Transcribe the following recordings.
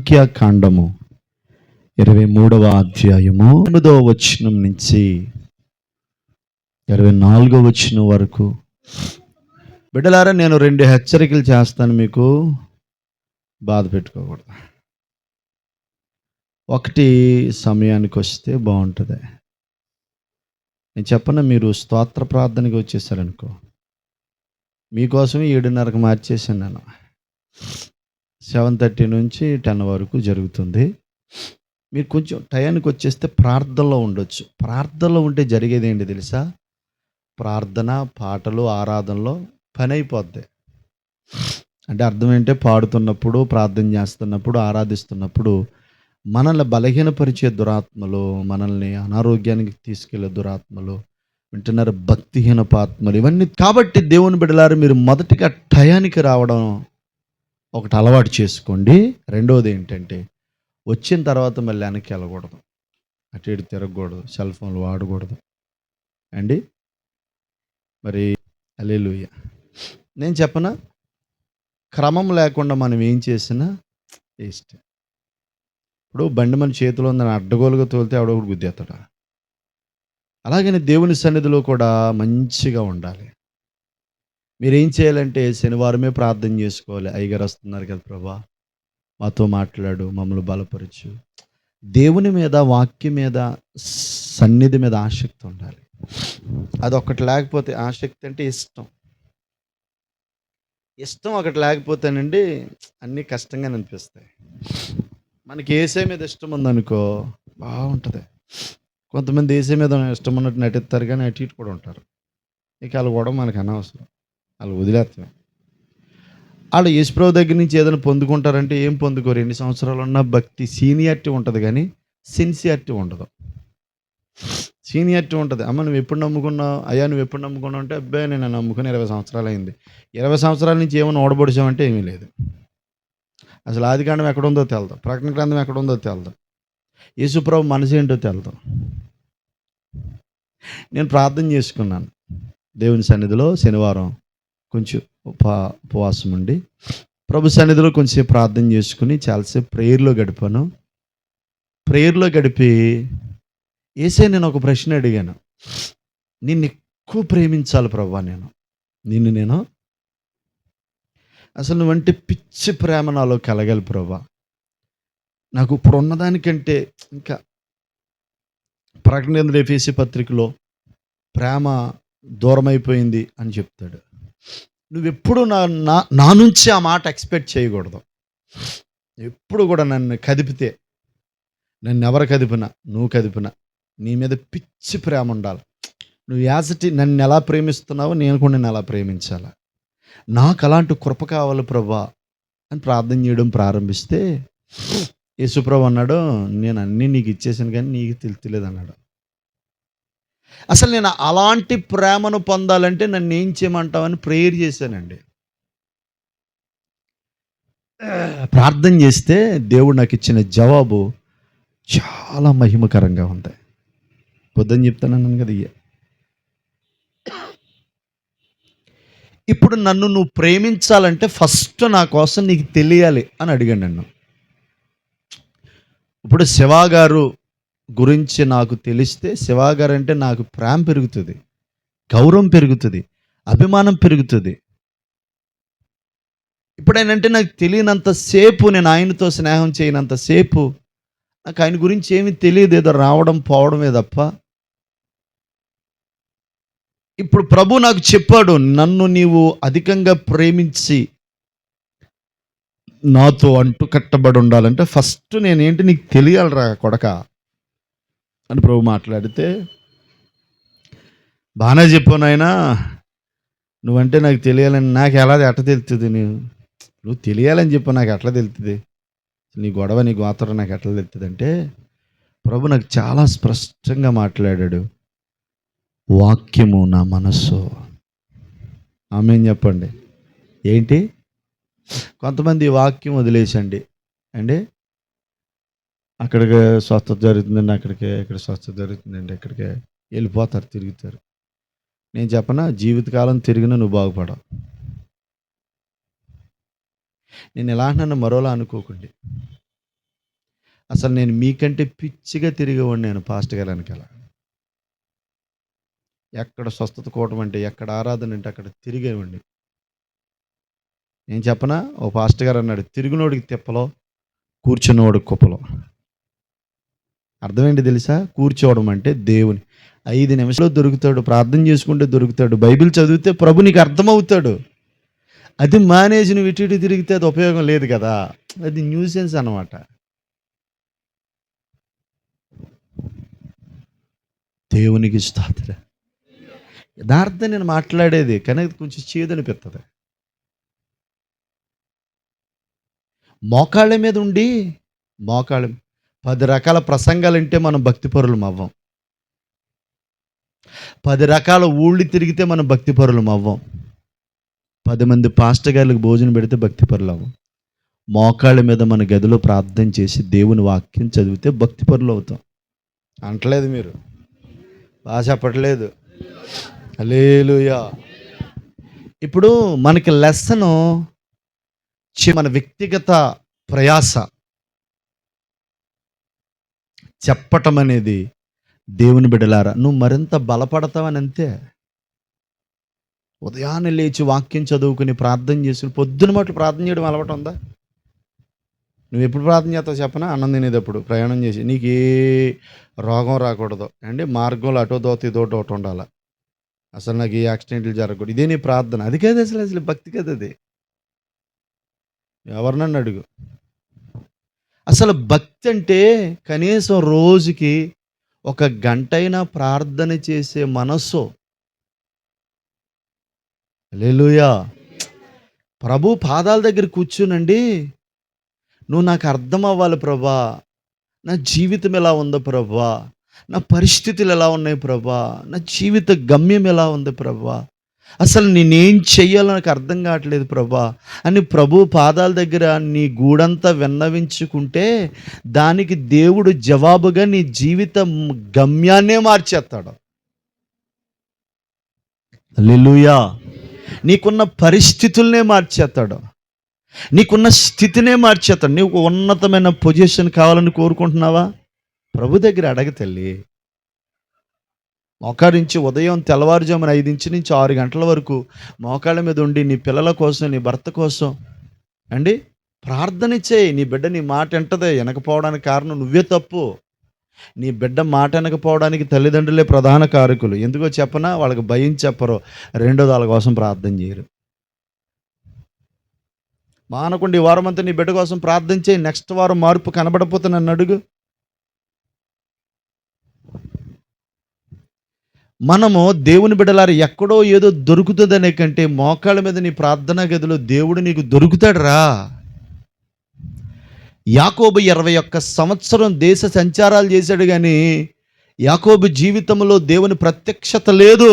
సంఖ్యాకాండము 23వ అధ్యాయము 8వ వచనం నుంచి 24వ వచనం వరకు. బిడ్డలారా, నేను 2 హెచ్చరికలు చేస్తాను, మీకు బాధ పెట్టుకోకూడదు. ఒకటి, సమయానికి వస్తే బాగుంటుంది. నేను చెప్పను, మీరు స్తోత్ర ప్రార్థనకి వచ్చేసారనుకో, మీకోసమే 7:30కి మార్చేసాను. నేను 7:30 నుంచి 10 వరకు జరుగుతుంది. మీరు కొంచెం టయానికి వచ్చేస్తే ప్రార్థనలో ఉండొచ్చు. ప్రార్థనలో ఉంటే జరిగేది ఏంటి తెలుసా? ప్రార్థన, పాటలు, ఆరాధనలో పని అయిపోద్ది. అంటే అర్థం ఏంటంటే, పాడుతున్నప్పుడు, ప్రార్థన చేస్తున్నప్పుడు, ఆరాధిస్తున్నప్పుడు మనల్ని బలహీనపరిచే దురాత్మలు, మనల్ని అనారోగ్యానికి తీసుకెళ్లే దురాత్మలు, వింటున్నారు, భక్తిహీన పాత్మలు, ఇవన్నీ. కాబట్టి దేవుని బిడ్డలారా, మీరు మొదటిగా టయానికి రావడం ఒకటి అలవాటు చేసుకోండి. రెండవది ఏంటంటే, వచ్చిన తర్వాత మళ్ళీ వెనక్కి వెళ్ళకూడదు, అటు ఇటు తిరగకూడదు, సెల్ ఫోన్లు వాడకూడదు అండి. మరి హల్లెలూయా. నేను చెప్పనా, క్రమం లేకుండా మనం ఏం చేసినా వేస్ట్. ఇప్పుడు బండి మన చేతిలో ఉందని అడ్డగోలుగా తోలితే ఎవడో ఒకడు గుద్దేస్తాడు. అలాగని దేవుని సన్నిధిలో కూడా మంచిగా ఉండాలి. మీరేం చేయాలంటే, శనివారమే ప్రార్థన చేసుకోవాలి. అయ్యగారు వస్తున్నారు కదా ప్రభా, మాతో మాట్లాడు, మమ్మల్ని బలపరచు. దేవుని మీద, వాక్యం మీద, సన్నిధి మీద ఆసక్తి ఉండాలి. అదొక్కటి లేకపోతే, ఆసక్తి అంటే ఇష్టం ఒకటి లేకపోతేనండి అన్నీ కష్టంగా అనిపిస్తాయి. మనకి ఏసే మీద ఇష్టం ఉందనుకో బాగుంటుంది. కొంతమంది ఏసే మీద ఇష్టం ఉన్నట్టు నటిస్తారు, కానీ అటు ఇటు కూడా ఉంటారు. ఇక వాళ్ళు కూడా మనకు అనవసరం, వాళ్ళు వదిలేస్తాం. వాళ్ళు యేసుప్రభు దగ్గర నుంచి ఏదైనా పొందుకుంటారంటే ఏం పొందుకోరు. ఎన్ని సంవత్సరాలు ఉన్నా భక్తి సీనియారిటీ ఉంటుంది, కానీ సిన్సియారిటీ ఉండదు. సీనియారిటీ ఉంటుంది. అమ్మ నువ్వు ఎప్పుడు నమ్ముకున్నావు, అయ్యా నువ్వు ఎప్పుడు నమ్ముకున్నావు అంటే, అబ్బాయి నేను నమ్ముకుని 20 సంవత్సరాలు అయింది. 20 సంవత్సరాల నుంచి ఏమైనా ఓడబడిచామంటే ఏమీ లేదు. అసలు ఆదికాండం ఎక్కడుందో తెలదు, ప్రకటన గ్రంథం ఎక్కడుందో తెలదు, యేసుప్రభు మనసు ఏంటో తెలదు. నేను ప్రార్థన చేసుకున్నాను దేవుని సన్నిధిలో. శనివారం కొంచెం ఉపవాసం ఉండి ప్రభు సన్నిధిలో కొంచెంసేపు ప్రార్థన చేసుకుని చాలాసేపు ప్రేయర్లో గడిపాను. ప్రేయర్లో గడిపి ఏసే నేను ఒక ప్రశ్న అడిగాను, నిన్ను ఎక్కువ ప్రేమించాలి ప్రభా, నిన్ను అసలు నువ్వంటే పిచ్చి ప్రేమ నాలో కలగాలి ప్రభా. నాకు ఇప్పుడు ఉన్నదానికంటే ఇంకా ప్రకటన ఎఫెసీ పత్రికలో ప్రేమ దూరమైపోయింది అని చెప్తాడు. నువ్వెప్పుడు నా నుంచి ఆ మాట ఎక్స్పెక్ట్ చేయకూడదు. ఎప్పుడు కూడా నన్ను కదిపితే, నన్ను ఎవరు కదిపినా, నువ్వు కదిపినా, నీ మీద పిచ్చి ప్రేమ ఉండాలి. నువ్వు నన్ను ఎలా ప్రేమిస్తున్నావో నేను కూడా నిన్ను ఎలా ప్రేమించాలా, నాకు అలాంటి కృప కావాలి ప్రభా అని ప్రార్థన చేయడం ప్రారంభిస్తే, యేసుప్రభు అన్నాడు, నేను అన్నీ నీకు ఇచ్చేసాను కానీ నీకు తెలియలేదు అన్నాడు. అసలు నేను అలాంటి ప్రేమను పొందాలంటే నన్ను ఏం చేయమంటావని ప్రేయర్ చేశానండి. ప్రార్థన చేస్తే దేవుడు నాకు ఇచ్చిన జవాబు చాలా మహిమకరంగా ఉంది. పొద్దున్న చెప్తానన్నాను కదా. ఇప్పుడు నన్ను నువ్వు ప్రేమించాలంటే ఫస్ట్ నా కోసం నీకు తెలియాలి అని అడిగాను నన్ను. ఇప్పుడు శివా గారు గురించి నాకు తెలిస్తే, శివా గారు అంటే నాకు ప్రేమ పెరుగుతుంది, గౌరవం పెరుగుతుంది, అభిమానం పెరుగుతుంది. ఇప్పుడు ఆయనంటే నాకు తెలియనంతసేపు, నేను ఆయనతో స్నేహం చేయనంతసేపు నాకు ఆయన గురించి ఏమీ తెలియదు, ఏదో రావడం పోవడమే తప్ప. ఇప్పుడు ప్రభు నాకు చెప్పాడు, నన్ను నీవు అధికంగా ప్రేమించి నాతో అంటు కట్టబడి ఉండాలంటే ఫస్ట్ నేనేంటి నీకు తెలియాలిరా కొడక అని ప్రభు మాట్లాడితే, బాగానే చెప్పాను ఆయన, నువ్వంటే నాకు తెలియాలని, నాకు ఎలా ఎట్లా తెలుస్తుంది, నువ్వు తెలియాలని చెప్పు, నాకు ఎట్లా తెలుస్తుంది, నీ గొడవ నీ గోత్రం నాకు ఎట్లా తెలుస్తుంది అంటే, ప్రభు నాకు చాలా స్పష్టంగా మాట్లాడాడు, వాక్యము నా మనస్సు. ఆమేన్ చెప్పండి. ఏంటి, కొంతమంది వాక్యం వదిలేసండి అండి, అక్కడికి స్వస్థత జరుగుతుందండి, ఇక్కడ స్వస్థత జరుగుతుందండి, ఎక్కడికి వెళ్ళిపోతారు, తిరుగుతారు. నేను చెప్పనా, జీవితకాలం తిరిగినా నువ్వు బాగుపడవు. నేను ఎలా అంటున్నాను మరోలా అనుకోకండి. అసలు నేను మీకంటే పిచ్చిగా తిరిగేవాడిని, నేను పాస్టర్ గారు వెనకాల. ఎక్కడ స్వస్థత కూటం అంటే, ఎక్కడ ఆరాధన అంటే అక్కడ తిరిగేవాడిని. నేను చెప్పనా, ఓ పాస్టర్ గారు అన్నాడు, తిరుగునోడికి తిప్పలో, కూర్చున్నవాడికి కుప్పలో. అర్థమేంటి తెలుసా? కూర్చోవడం అంటే దేవుని 5 నిమిషాలు దొరుకుతాడు, ప్రార్థన చేసుకుంటే దొరుకుతాడు, బైబిల్ చదివితే ప్రభు నీకు అర్థమవుతాడు. అది మానేసి నువ్వు ఇటు ఇటు తిరిగితే అది ఉపయోగం లేదు కదా, అది న్యూసెన్స్ అన్నమాట. దేవునికి స్తోత్రం. యథార్థం నేను మాట్లాడేది, కానీ అది కొంచెం చేదనిపిస్తుంది. మోకాళ్ళ మీద ఉండి 10 రకాల ప్రసంగాలు వింటే మనం భక్తిపరులం అవ్వం. 10 రకాల ఊళ్ళు తిరిగితే మనం భక్తిపరులం అవ్వం. 10 మంది పాస్టర్ గారికి భోజనం పెడితే భక్తిపరులు అవ్వం. మోకాళ్ళ మీద మన గదిలో ప్రార్థన చేసి దేవుని వాక్యం చదివితే భక్తిపరులు అవుతాం. అంటలేదు మీరు, బాగా చెప్పట్లేదు. హల్లెలూయా. ఇప్పుడు మనకి లెసను మన వ్యక్తిగత ప్రయాస చెప్పటం అనేది, దేవుని బిడ్డలారా నువ్వు మరింత బలపడతావని అంతే. ఉదయాన్నే లేచి వాక్యం చదువుకుని ప్రార్థన చేసుకుని పొద్దున మట్లు ప్రార్థన చేయడం అలవాటు ఉందా? నువ్వు ఎప్పుడు ప్రార్థన చేస్తావు చెప్పనా? అన్నం తినేటప్పుడు, ప్రయాణం చేసి, నీకు ఏ రోగం రాకూడదు అండి, మార్గంలో అటో దోత ఇదోటి ఒకటి ఉండాలి, అసలు నాకు ఏ యాక్సిడెంట్లు జరగకూడదు, ఇదే నీ ప్రార్థన. అది కాదు అసలు భక్తి కదా అది. ఎవరినన్ను అడుగు. అసలు భక్తి అంటే కనీసం రోజుకి 1 గంటైనా ప్రార్థన చేసే మనస్సు. హల్లెలూయా. ప్రభు పాదాల దగ్గర కూర్చునండి, నువ్వు నాకు అర్థం అవ్వాలి ప్రభా, నా జీవితం ఎలా ఉందో ప్రభా, నా పరిస్థితులు ఎలా ఉన్నాయి ప్రభా, నా జీవిత గమ్యం ఎలా ఉంది ప్రభా, అసలు నేనేం చెయ్యాలో నాకు అర్థం కావట్లేదు ప్రభా అని ప్రభు పాదాల దగ్గర నీ గూడంతా విన్నవించుకుంటే, దానికి దేవుడు జవాబుగా నీ జీవిత గమ్యాన్నే మార్చేస్తాడు. హల్లెలూయా. నీకున్న పరిస్థితులనే మార్చేస్తాడు, నీకున్న స్థితినే మార్చేస్తాడు. నీకు ఉన్నతమైన పొజిషన్ కావాలని కోరుకుంటున్నావా? ప్రభు దగ్గర అడగ తల్లి. మోకారించి ఉదయం తెల్లవారుజామున 5 నుంచి 6 గంటల వరకు మోకాళ్ళ మీద ఉండి నీ పిల్లల కోసం, నీ భర్త కోసం అండి ప్రార్థన చేయి. నీ బిడ్డ నీ మాట వింటదే. వినకపోవడానికి కారణం నువ్వే తప్పు. నీ బిడ్డ మాట వినకపోవడానికి తల్లిదండ్రులే ప్రధాన కారకులు. ఎందుకో చెప్పనా? వాళ్ళకి భయం చెప్పరు, రెండోది వాళ్ళ కోసం ప్రార్థన చేయరు. మానకుండా ఈ వారం అంతా నీ బిడ్డ కోసం ప్రార్థన చేయి. నెక్స్ట్ వారం మార్పు కనబడపోతే నన్ను అడుగు. మనము దేవుని బిడ్డలారా ఎక్కడో ఏదో దొరుకుతుందనే కంటే, మోకాళ్ళ మీద నీ ప్రార్థనా గదిలో దేవుడు నీకు దొరుకుతాడు రా. యాకోబు 21 సంవత్సరం దేశ సంచారాలు చేశాడు, కానీ యాకోబు జీవితంలో దేవుని ప్రత్యక్షత లేదు.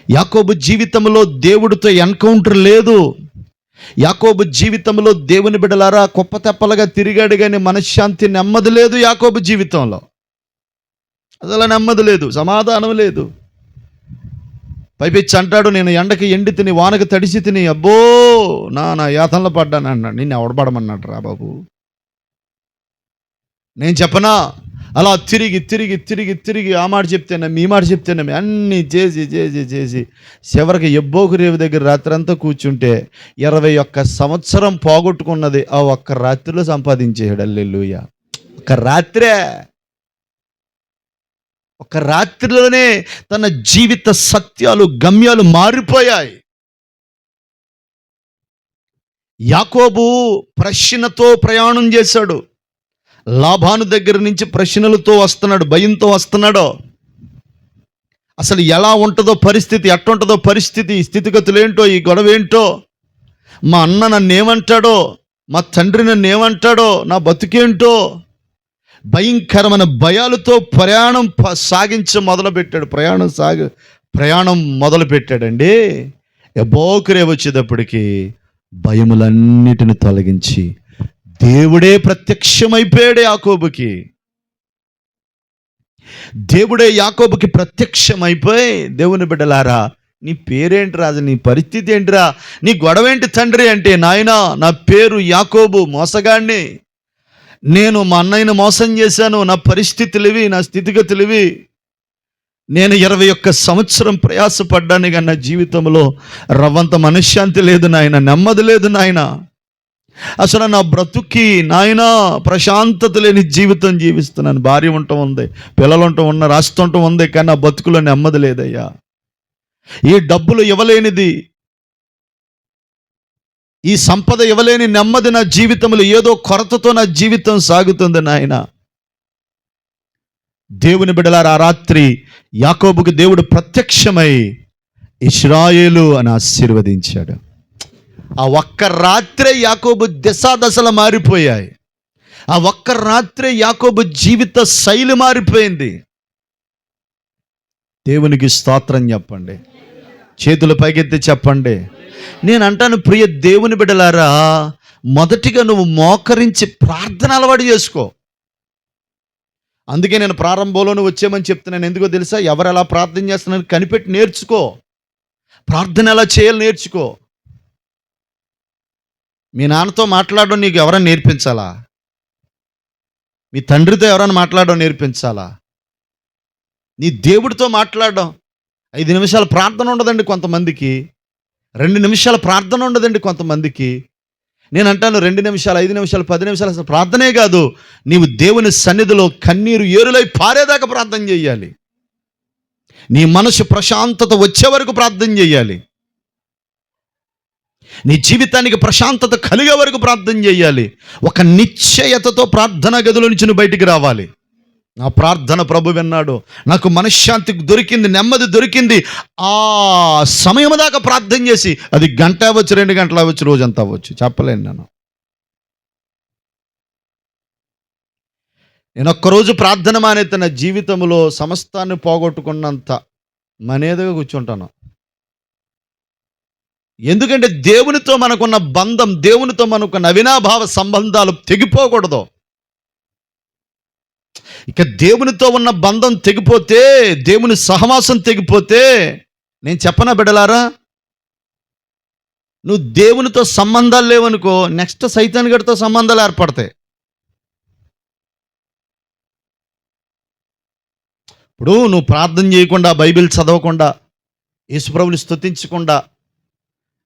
యాకోబు జీవితంలో దేవుడితో ఎన్కౌంటర్ లేదు. యాకోబు జీవితంలో దేవుని బిడ్డలారా కుప్పతెప్పలుగా తిరిగాడు, కానీ మనశ్శాంతి, నెమ్మది లేదు యాకోబు జీవితంలో. అసలు నెమ్మది లేదు, సమాధానం లేదు. పైపెచ్చి అంటాడు, నేను ఎండకి ఎండి తిని వానకి తడిసి తిని అబ్బో నా యాతనలో పడ్డాను అన్నాడు. నిన్ను ఎవడపడమన్నాడు రా బాబు? నేను చెప్పనా? అలా తిరిగి తిరిగి తిరిగి తిరిగి ఆ మాట చెప్తేనే ఈ మాట చెప్తేనే అన్నీ చేసి చేసి చేసి చివరికి ఎబ్బోకు రేవు దగ్గర రాత్రి అంతా కూర్చుంటే 21 సంవత్సరం పోగొట్టుకున్నది ఆ ఒక్క రాత్రిలో సంపాదించేసాడు. హల్లెలూయా. ఒక రాత్రిలోనే తన జీవిత సత్యాలు, గమ్యాలు మారిపోయాయి. యాకోబు ప్రశ్నతో ప్రయాణం చేశాడు. లాబాను దగ్గర నుంచి ప్రశ్నలతో వస్తున్నాడు, భయంతో వస్తున్నాడు. అసలు ఎలా ఉంటుందో పరిస్థితి, ఎట్టుంటుందో పరిస్థితి, స్థితిగతులు ఏంటో, ఈ గొడవ ఏంటో, మా అన్న నన్ను ఏమంటాడో, మా తండ్రి నన్ను ఏమంటాడో, నా బతుకేంటో, భయంకరమైన భయాలతో ప్రయాణం ప్రయాణం మొదలు పెట్టాడండి. ఎబోకురే వచ్చేటప్పటికి భయములన్నిటిని తొలగించి దేవుడే ప్రత్యక్షమైపోయాడు యాకోబుకి. దేవుడే యాకోబుకి ప్రత్యక్షమైపోయి, దేవుని బిడ్డలారా నీ పేరేంటి రాజు, నీ పరిస్థితి ఏంటిరా, నీ గొడవేంటి తండ్రి అంటే, నాయనా నా పేరు యాకోబు, మోసగాడిని, నేను మా అన్నయ్యను మోసం చేశాను, నా పరిస్థితులు ఇవి, నా స్థితిగతులు ఇవి, నేను 21 సంవత్సరం ప్రయాసపడ్డాను, కానీ నా జీవితంలో రవ్వంత మనశ్శాంతి లేదు నాయన, నెమ్మది లేదు నాయన. అసలు నా బ్రతుక్కి నాయనా ప్రశాంతత లేని జీవితం జీవిస్తున్నాను. భార్య ఉండటం ఉంది, పిల్లలు ఉండటం ఉన్న, రాస్తుండటం ఉంది, కానీ నా బతుకులో నెమ్మది లేదయ్యా. ఈ డబ్బులు ఇవ్వలేనిది, ఈ సంపద ఇవ్వలేని నెమ్మది నా జీవితంలో, ఏదో కొరతతో నా జీవితం సాగుతుంది నాయన. దేవుని బిడ్డలారా, ఆ రాత్రి యాకోబుకు దేవుడు ప్రత్యక్షమై ఇశ్రాయేలు అని ఆశీర్వదించాడు. ఆ ఒక్క రాత్రే యాకోబు దశలు మారిపోయాయి. ఆ ఒక్క రాత్రే యాకోబు జీవిత శైలి మారిపోయింది. దేవునికి స్తోత్రం చెప్పండి, చేతులు పైకెత్తి చెప్పండి. నేను అంటాను, ప్రియ దేవుని బిడ్డలారా, మొదటిగా నువ్వు మోకరించి ప్రార్థన అలవాటు చేసుకో. అందుకే నేను ప్రారంభంలోనే వచ్చేమని చెప్తున్నాను. ఎందుకో తెలుసా? ఎవరు ఎలా ప్రార్థన చేస్తున్నారని కనిపెట్టి నేర్చుకో. ప్రార్థన ఎలా చేయాలి నేర్చుకో. మీ నాన్నతో మాట్లాడడం నీకు ఎవరైనా నేర్పించాలా? మీ తండ్రితో ఎవరైనా మాట్లాడడం నేర్పించాలా? నీ దేవుడితో మాట్లాడడం. 5 నిమిషాల ప్రార్థన ఉండదండి కొంతమందికి, 2 నిమిషాల ప్రార్థన ఉండదండి కొంతమందికి. నేను అంటాను, 2 నిమిషాలు, 5 నిమిషాలు, 10 నిమిషాలు అసలు ప్రార్థనే కాదు. నీవు దేవుని సన్నిధిలో కన్నీరు ఏరులై పారేదాకా ప్రార్థన చేయాలి. నీ మనసు ప్రశాంతత వచ్చే వరకు ప్రార్థన చేయాలి. నీ జీవితానికి ప్రశాంతత కలిగే వరకు ప్రార్థన చేయాలి. ఒక నిశ్చయతతో ప్రార్థనా గదిలో నుంచి నువ్వు బయటికి రావాలి. నా ప్రార్థన ప్రభు విన్నాడు, నాకు మనశ్శాంతి దొరికింది, నెమ్మది దొరికింది. ఆ సమయం దాకా ప్రార్థన చేసి, అది గంట అవ్వచ్చు, 2 గంటలు అవ్వచ్చు, రోజంతా అవ్వచ్చు, చెప్పలేను. నేను ఒక్కరోజు ప్రార్థన మానేస్తే నా జీవితంలో సమస్తాన్ని పోగొట్టుకున్నంత మనేదిగా కూర్చుంటాను. ఎందుకంటే దేవునితో మనకున్న బంధం, దేవునితో మనకున్న అవినాభావ సంబంధాలు తెగిపోకూడదు. ఇక దేవునితో ఉన్న బంధం తెగిపోతే, దేవుని సహవాసం తెగిపోతే, నేను చెప్పనా బిడ్డలారా, నువ్వు దేవునితో సంబంధాలు లేవనుకో, నెక్స్ట్ సైతాన్ గడితో సంబంధాలు ఏర్పడతాయి. ఇప్పుడు నువ్వు ప్రార్థన చేయకుండా, బైబిల్ చదవకుండా, యేసుప్రభుని స్తుతించకుండా,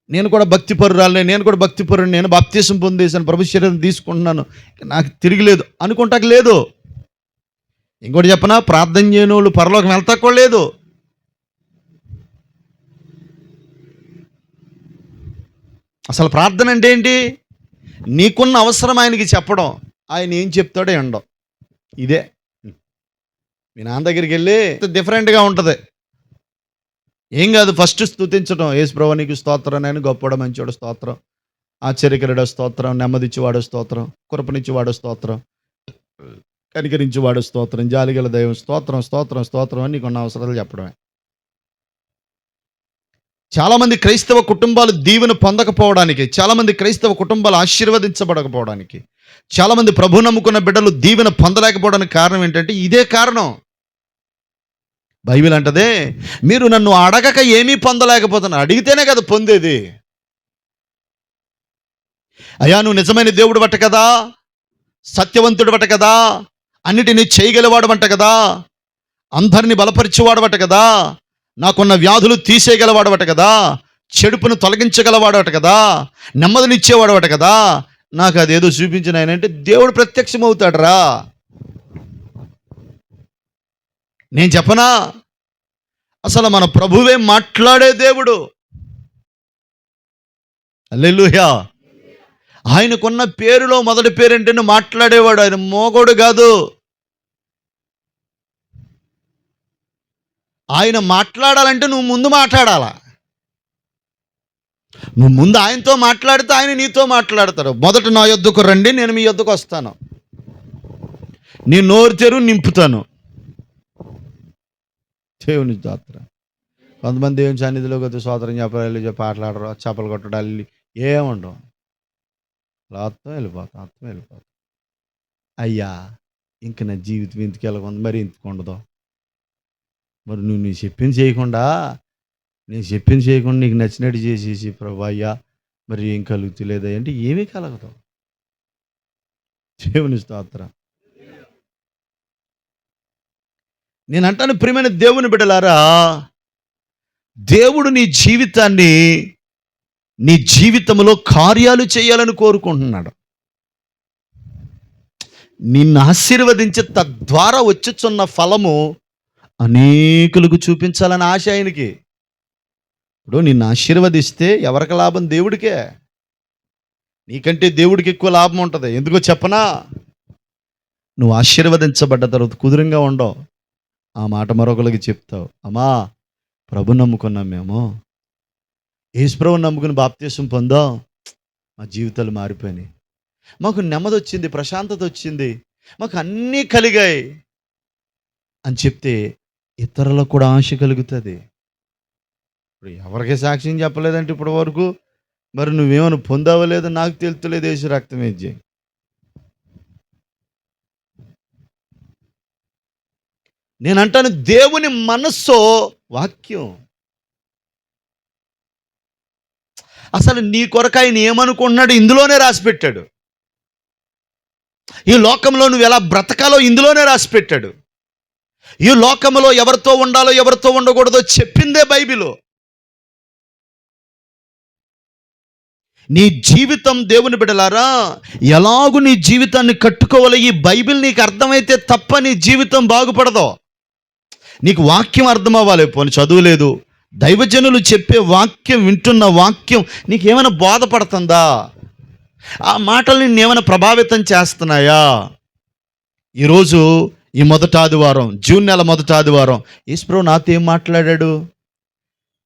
నేను కూడా భక్తిపరురాలనే, నేను కూడా భక్తిపరుని, నేను బాప్తీసం పొందేశాను, ప్రభు శరీరం తీసుకుంటున్నాను, నాకు తిరిగిలేదు అనుకుంటాకు లేదు. ఇంకోటి చెప్పనా, ప్రార్థన చేయని వాళ్ళు పరలోకం వెళ్తా కూడా లేదు. అసలు ప్రార్థన అంటే ఏంటి? నీకున్న అవసరం ఆయనకి చెప్పడం, ఆయన ఏం చెప్తాడో ఎండం. ఇదే మీ నాన్న దగ్గరికి వెళ్ళి డిఫరెంట్గా ఉంటుంది. ఏం కాదు, ఫస్ట్ స్తుతించడం. యేసు ప్రభువా నీకు స్తోత్రం, నేను గొప్పవాడు, మంచివాడు స్తోత్రం, ఆశ్చర్యకరుడు స్తోత్రం, నెమ్మదిచ్చేవాడు స్తోత్రం, కృపనిచ్చేవాడు స్తోత్రం, కనికరించేవాడు స్తోత్రం, జాలిగల దైవం స్తోత్రం, స్తోత్రం, స్తోత్రం అని నీకున్న అవసరాలు చెప్పడమే. చాలామంది క్రైస్తవ కుటుంబాలు దీవెన పొందకపోవడానికి, చాలామంది క్రైస్తవ కుటుంబాలు ఆశీర్వదించబడకపోవడానికి, చాలామంది ప్రభు నమ్ముకున్న బిడ్డలు దీవెన పొందలేకపోవడానికి కారణం ఏంటంటే ఇదే కారణం. బైబిల్ అంటదే, మీరు నన్ను అడగక ఏమీ పొందలేకపోతున్నారు, అడిగితేనే కదా పొందేది. అయ్యా నువ్వు నిజమైన దేవుడు బట్ట కదా, సత్యవంతుడు బట్ట కదా, అన్నిటినీ చేయగలవాడు అంట కదా, అందరినీ బలపరిచేవాడు బట్ట కదా, నాకున్న వ్యాధులు తీసేయగలవాడు అట కదా, చెడుపును తొలగించగలవాడు అట కదా, నెమ్మదినిచ్చేవాడు అట కదా, నాకు అదేదో చూపించిన ఆయన అంటే దేవుడు ప్రత్యక్షమవుతాడు రా. నేను చెప్పనా, అసలు మన ప్రభువే మాట్లాడే దేవుడు. హల్లెలూయా. ఆయనకున్న పేరులో మొదటి పేరు ఏంటంటే మాట్లాడేవాడు. ఆయన మోగోడు కాదు. ఆయన మాట్లాడాలంటే నువ్వు ముందు మాట్లాడాలా. నువ్వు ముందు ఆయనతో మాట్లాడితే ఆయన నీతో మాట్లాడతాడు. మొదట నా యొద్దకు రండి, నేను మీ యొద్దకు వస్తాను, నీ నోరు తెరువు నింపుతాను. దేవుని జాతర. కొంతమంది దేవుని సన్నిధిలో కొద్ది సోదరం చెప్పాలి, పాటలాడరు, చేపలు కొట్టడాలి, ఏముండవు, అర్థం వెళ్ళిపోతాం, అర్థం వెళ్ళిపోతాం. అయ్యా ఇంక నా జీవితం ఇంటికి వెళ్ళకుండా మరి ఇంటికి ఉండదు. మరి నువ్వు చెప్పింది చేయకుండా, నేను చెప్పింది చేయకుండా నీకు నచ్చినట్టు చేసేసి ప్రభు అయ్యా మరి ఏం కలుగుతలేదా అంటే ఏమీ కలగదు. దేవుని స్తోత్రం. నేను అంటాను ప్రియమైన దేవుని బిడ్డలారా, దేవుడు నీ జీవితాన్ని, నీ జీవితంలో కార్యాలు చేయాలని కోరుకుంటున్నాడు. నిన్ను ఆశీర్వదించి తద్వారా వచ్చుచున్న ఫలము అనేకులకు చూపించాలని ఆశ ఆయనకి. ఇప్పుడు నిన్ను ఆశీర్వదిస్తే ఎవరికి లాభం? దేవుడికే. నీకంటే దేవుడికి ఎక్కువ లాభం ఉంటుంది. ఎందుకో చెప్పనా? నువ్వు ఆశీర్వదించబడ్డ తర్వాత కుదురంగా ఉండవు. ఆ మాట మరొకరికి చెప్తావు, అమ్మా ప్రభు నమ్ముకున్నాం, మేము యేసుప్రభుని నమ్ముకుని బాప్తీసం పొందాం, మా జీవితాలు మారిపోయినాయి, మాకు నెమ్మది వచ్చింది, ప్రశాంతత వచ్చింది, మాకు అన్నీ కలిగాయి అని చెప్తే ఇతరులకు కూడా ఆశ కలుగుతుంది. ఇప్పుడు ఎవరికి సాక్ష్యం చెప్పలేదంటే ఇప్పటి వరకు, మరి నువ్వేమైనా పొందావో లేదో నాకు తెలుస్తలేదు. యేసు రక్తం ఇచ్చి నేను అంటాను, దేవుని మనస్సు వాక్యం. అసలు నీ కొరకు ఆయన ఏమనుకుంటున్నాడు ఇందులోనే రాసి పెట్టాడు. ఈ లోకంలో నువ్వు ఎలా బ్రతకాలో ఇందులోనే రాసి పెట్టాడు. ఈ లోకంలో ఎవరితో ఉండాలో ఎవరితో ఉండకూడదో చెప్పిందే బైబిలు. నీ జీవితం దేవుని బిడ్డలారా, ఎలాగూ నీ జీవితాన్ని కట్టుకోవాలి, ఈ బైబిల్ నీకు అర్థమైతే తప్ప నీ జీవితం బాగుపడదు. నీకు వాక్యం అర్థం అవ్వాలి. పోనీ చదువులేదు, దైవజనులు చెప్పే వాక్యం వింటున్న వాక్యం నీకేమైనా బోధపడుతుందా? ఆ మాటలు నిన్నేమైనా ప్రభావితం చేస్తున్నాయా? ఈరోజు ఈ మొదటి ఆదివారం, జూన్ నెల మొదటి ఆదివారం, యేసుప్రభు నాతో ఏం మాట్లాడాడు?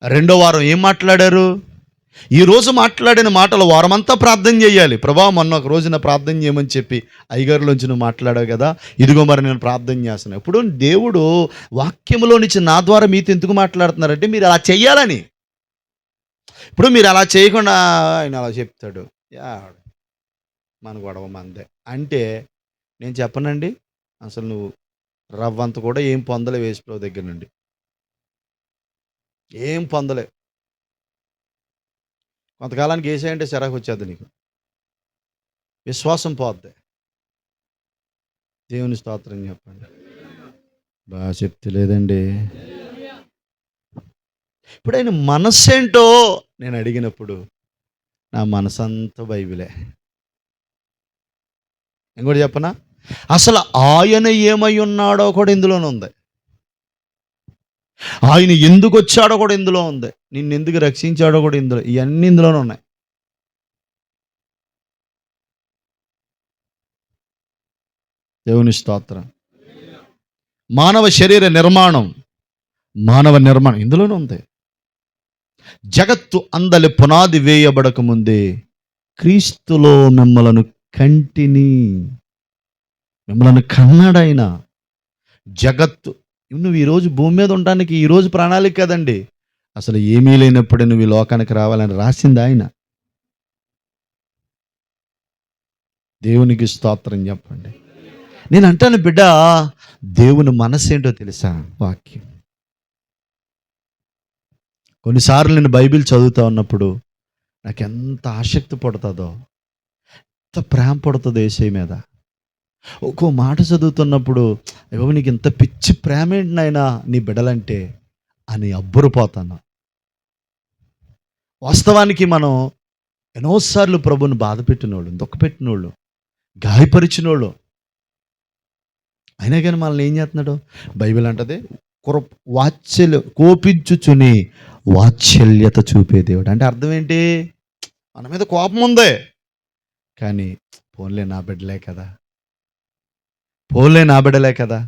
రెండో వారం ఏం మాట్లాడారు? ఈరోజు మాట్లాడిన మాటలు వారమంతా ప్రార్థన చేయాలి. ప్రభా మొన్న ఒక రోజున ప్రార్థన చేయమని చెప్పి అయ్యగారిలోంచి నువ్వు మాట్లాడావు కదా, ఇదిగో మరి నేను ప్రార్థన చేస్తున్నాను. ఇప్పుడు దేవుడు వాక్యంలో నుంచి నా ద్వారా మీతో ఎందుకు మాట్లాడుతున్నారంటే మీరు అలా చెయ్యాలని. ఇప్పుడు మీరు అలా చేయకుండా ఆయన అలా చెప్తాడు, మన గొడవ మందే అంటే నేను చెప్పనండి, అసలు నువ్వు రవ్వంత కూడా ఏం పొందలే యేసుప్రభు దగ్గర నుండి, ఏం పొందలే. కొంతకాలానికి వేసేయంటే చిరాకు వచ్చేది, నీకు విశ్వాసం పోద్ది. దేవుని స్తోత్రం చెప్పండి. బాగా చెప్తలేదండి. ఇప్పుడు ఆయన మనస్సేంటో నేను అడిగినప్పుడు నా మనసంతా బైబిలే. ఇంకోటి చెప్పనా, అసలు ఆయన ఏమై ఉన్నాడో కూడా ఇందులోనే ఉంది. ఆయన ఎందుకు వచ్చాడో కూడా ఇందులో ఉంది. నిన్ను ఎందుకు రక్షించాడో కూడా ఇందులో, ఇవన్నీ ఇందులోనే ఉన్నాయి. దేవుని స్తోత్రం. మానవ శరీర నిర్మాణం, మానవ నిర్మాణం ఇందులోనే ఉంది. జగత్తు అందలి పునాది వేయబడక ముందే క్రీస్తులో మిమ్మలను కంటిని, మిమ్మలను కన్నాడైన. జగత్తు, నువ్వు ఈరోజు భూమి మీద ఉండడానికి ఈరోజు ప్రణాళిక కదండి, అసలు ఏమీ లేనప్పుడే నువ్వు ఈ లోకానికి రావాలని రాసింది ఆయన. దేవునికి స్తోత్రం చెప్పండి. నేను అంటాను బిడ్డ, దేవుని మనసు ఏంటో తెలుసా? వాక్యం. కొన్నిసార్లు నేను బైబిల్ చదువుతా ఉన్నప్పుడు నాకు ఎంత ఆసక్తి పడుతుందో, ఎంత ప్రేమ పడుతుందో యేసయ్య మీద. ఒక్కో మాట చదువుతున్నప్పుడు, అయ్యో నీకు ఇంత పిచ్చి ప్రేమ ఏంటి నాయనా నీ బిడ్డలంటే అని అబ్బురిపోతాను. వాస్తవానికి మనం ఎన్నోసార్లు ప్రభుని బాధ పెట్టినోళ్ళు, దుఃఖపెట్టినోళ్ళు, గాయపరిచినోళ్ళు, అయినా కానీ మనల్ని ఏం చేస్తున్నాడు? బైబిల్ అంటది కోపించుచుని వాత్సల్యత చూపే దేవుడు. అంటే అర్థం ఏంటి? మన మీద కోపం ఉంది, కానీ పోన్లే నా బిడ్డలే కదా, పోన్లే నా బిడ్డలే కదా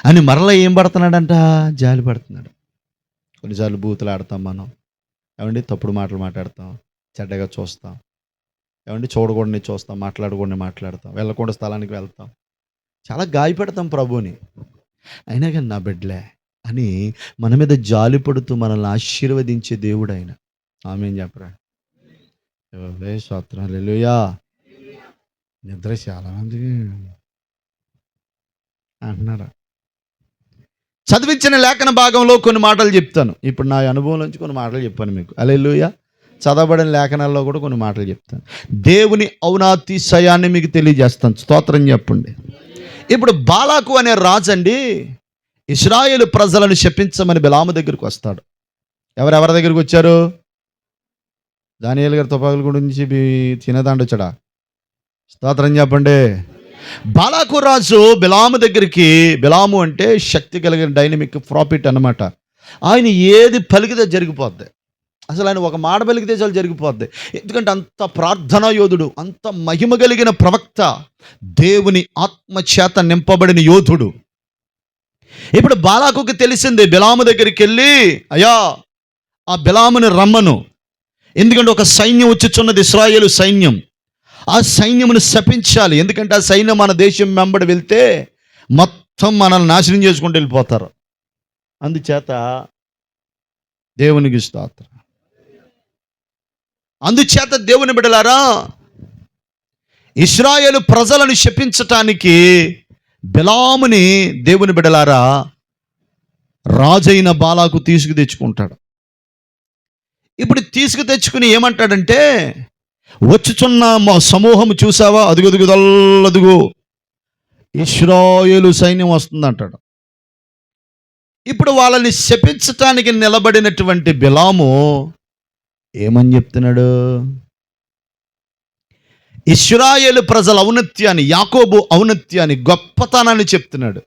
అని మరలా ఏం పడుతున్నాడంట? జాలి పడుతున్నాడు. కొన్నిసార్లు బూతులు ఆడతాం మనం, ఏమండి తప్పుడు మాటలు మాట్లాడతాం, చెడ్డగా చూస్తాం, ఏమండి చూడకూడని చూస్తాం, మాట్లాడకూడని మాట్లాడతాం, వెళ్ళకూడని స్థలానికి వెళ్తాం, చాలా గాయపెడతాం ప్రభుని. అయినా కానీ నా బిడ్డలే అని మన మీద జాలి పడుతూ మనల్ని ఆశీర్వదించే దేవుడు ఆయన. ఆమేన్ చెప్పరా? స్తోత్రం. హల్లెలూయా. నిద్ర చాలా మంది అంటున్నారా? చదివించిన లేఖన భాగంలో కొన్ని మాటలు చెప్తాను. ఇప్పుడు నా అనుభవం నుంచి కొన్ని మాటలు చెప్పాను మీకు. హల్లెలూయా. చదవబడిన లేఖనాల్లో కూడా కొన్ని మాటలు చెప్తాను. దేవుని ఔన్నత్యాన్ని మీకు తెలియజేస్తాను. స్తోత్రం చెప్పండి. ఇప్పుడు బాలాకు అనే రాజు అండి ఇశ్రాయేలు ప్రజలను శపించమని బిలాము దగ్గరికి వస్తాడు. ఎవరెవరి దగ్గరికి వచ్చారు? దానియేలు గారి తుపాకుల గురించి తినదాండొచ్చాడా? స్తోత్రం చెప్పండి. బాలాకు రాజు బిలాము దగ్గరికి, బిలాము అంటే శక్తి కలిగిన డైనమిక్ ప్రాఫిట్ అన్నమాట. ఆయన ఏది పలికితే జరిగిపోద్ది. అసలు ఆయన ఒక మాట పలికితే చాలు జరిగిపోద్ది. ఎందుకంటే అంత ప్రార్థనా యోధుడు, అంత మహిమ కలిగిన ప్రవక్త, దేవుని ఆత్మ చేత నింపబడిన యోధుడు. ఇప్పుడు బాలాకుకి తెలిసింది, బిలాము దగ్గరికి వెళ్ళి అయ్యా ఆ బిలాముని రమ్మను, ఎందుకంటే ఒక సైన్యం వచ్చుచున్నది, ఇశ్రాయేలు సైన్యం. ఆ సైన్యమును శపించాలి, ఎందుకంటే ఆ సైన్యం మన దేశం వెంబడి వెళ్తే మొత్తం మనల్ని నాశనం చేసుకుంటూ వెళ్ళిపోతారు. అందుచేత దేవునికి స్తోత్రం. అందుచేత దేవుని బిడ్డలారా, ఇశ్రాయేలు ప్రజలను శపించటానికి బిలాముని దేవుని బిడ్డలారా రాజైన బాలాకు తీసుకు తెచ్చుకుంటాడు. ఇప్పుడు తీసుకు తెచ్చుకుని ఏమంటాడంటే, వచ్చుచున్న మా సమూహము చూసావా, అదుగు ఇశ్రాయేలు సైన్యం వస్తుంది అంటాడు. ఇప్పుడు వాళ్ళని శపించటానికి నిలబడినటువంటి బిలాము ఏమని చెప్తున్నాడు? ఇశ్రాయేలు ప్రజల ఔన్నత్యాన్ని, యాకోబు ఔన్నత్యాన్ని, గొప్పతనాన్ని చెప్తున్నాడు.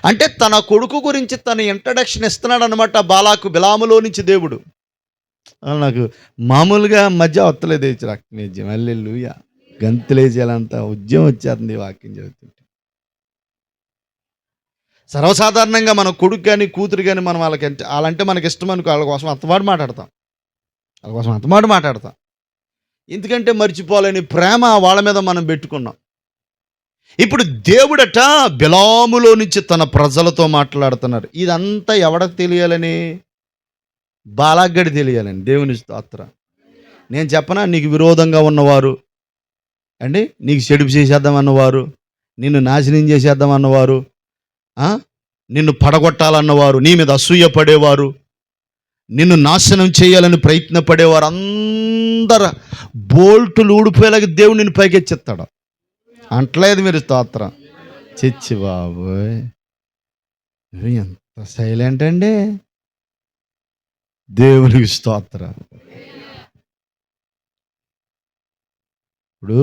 అంటే తన కొడుకు గురించి తన ఇంట్రడక్షన్ ఇస్తున్నాడు అనమాట బాలాకు, బిలాములో నుంచి దేవుడు. నాకు మామూలుగా మధ్య వత్తలేదు రక్తనేజ్యం, హల్లెలూయా, గంతులేసేయాలంత ఉద్యమం వచ్చేస్తుంది వాక్యం చదువుతుంటే. సర్వసాధారణంగా మన కొడుకు కానీ కూతురు కానీ మనం వాళ్ళంటే మనకి ఇష్టం అనుకో, వాళ్ళ కోసం అంతమాట మాట్లాడతాం. ఎందుకంటే మర్చిపోలేని ప్రేమ వాళ్ళ మీద మనం పెట్టుకున్నాం. ఇప్పుడు దేవుడట బిలాములో నుంచి తన ప్రజలతో మాట్లాడుతున్నారు. ఇదంతా ఎవడకు తెలియాలని? బాలాగడి తెలియాలని. దేవుని స్తోత్రం. నేను చెప్పనా, నీకు విరోధంగా ఉన్నవారు అండి, నీకు చెడుపు చేసేద్దాం అన్నవారు, నిన్ను నాశనం చేసేద్దాం అన్నవారు, నిన్ను పడగొట్టాలన్నవారు, నీ మీద అసూయ పడేవారు, నిన్ను నాశనం చేయాలని ప్రయత్నపడేవారు అందరూ బోల్టులు ఊడిపోయేలాగా దేవుడు నిన్ను పైకెచ్చేస్తాడు. అంటలేదు మీరు స్తోత్రం. చిచ్చి బాబోయ్, ఎంత సైలెంట్ అండి. దేవునికి స్తోత్రం. ఇప్పుడు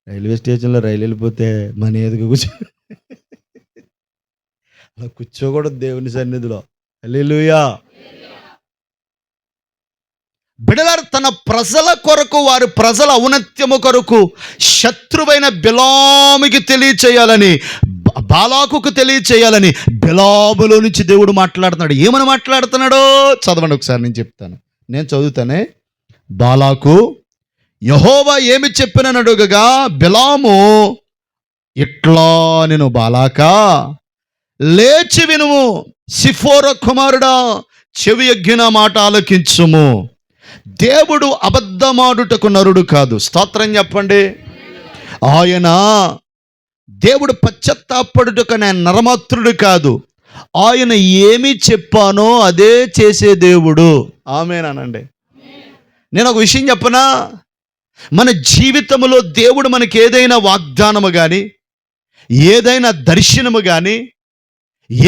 రైల్వే స్టేషన్లో రైలు వెళ్ళిపోతే మన ఎదుగు అలా కూర్చోకూడదు దేవుని సన్నిధిలో. హల్లెలూయా. బిడలారు తన ప్రజల కొరకు, వారి ప్రజల ఔన్నత్యము కొరకు శత్రువైన బిలాముకి తెలియచేయాలని, బాలాకుకు తెలియచేయాలని బిలాములో నుంచి దేవుడు మాట్లాడుతున్నాడు. ఏమని మాట్లాడుతున్నాడో చదవండి ఒకసారి, నేను చెప్తాను. నేను చదువుతానే. బాలాకు యెహోవా ఏమి చెప్పిననడుగగా, బిలాము ఇట్లా నేను బాలాకా లేచి వినుము, సిఫోర కుమారుడా చెవి ఎగ్గిన మాట ఆలకించుము. దేవుడు అబద్ధమాడుటకు నరుడు కాదు. స్తోత్రం చెప్పండి. ఆయన దేవుడు పశ్చాత్తాపడుటకు నేను నరమాత్రుడు కాదు. ఆయన ఏమి చెప్పానో అదే చేసే దేవుడు. ఆమేనండి. నేను ఒక విషయం చెప్పనా, మన జీవితంలో దేవుడు మనకి ఏదైనా వాగ్దానము కానీ, ఏదైనా దర్శనము కానీ,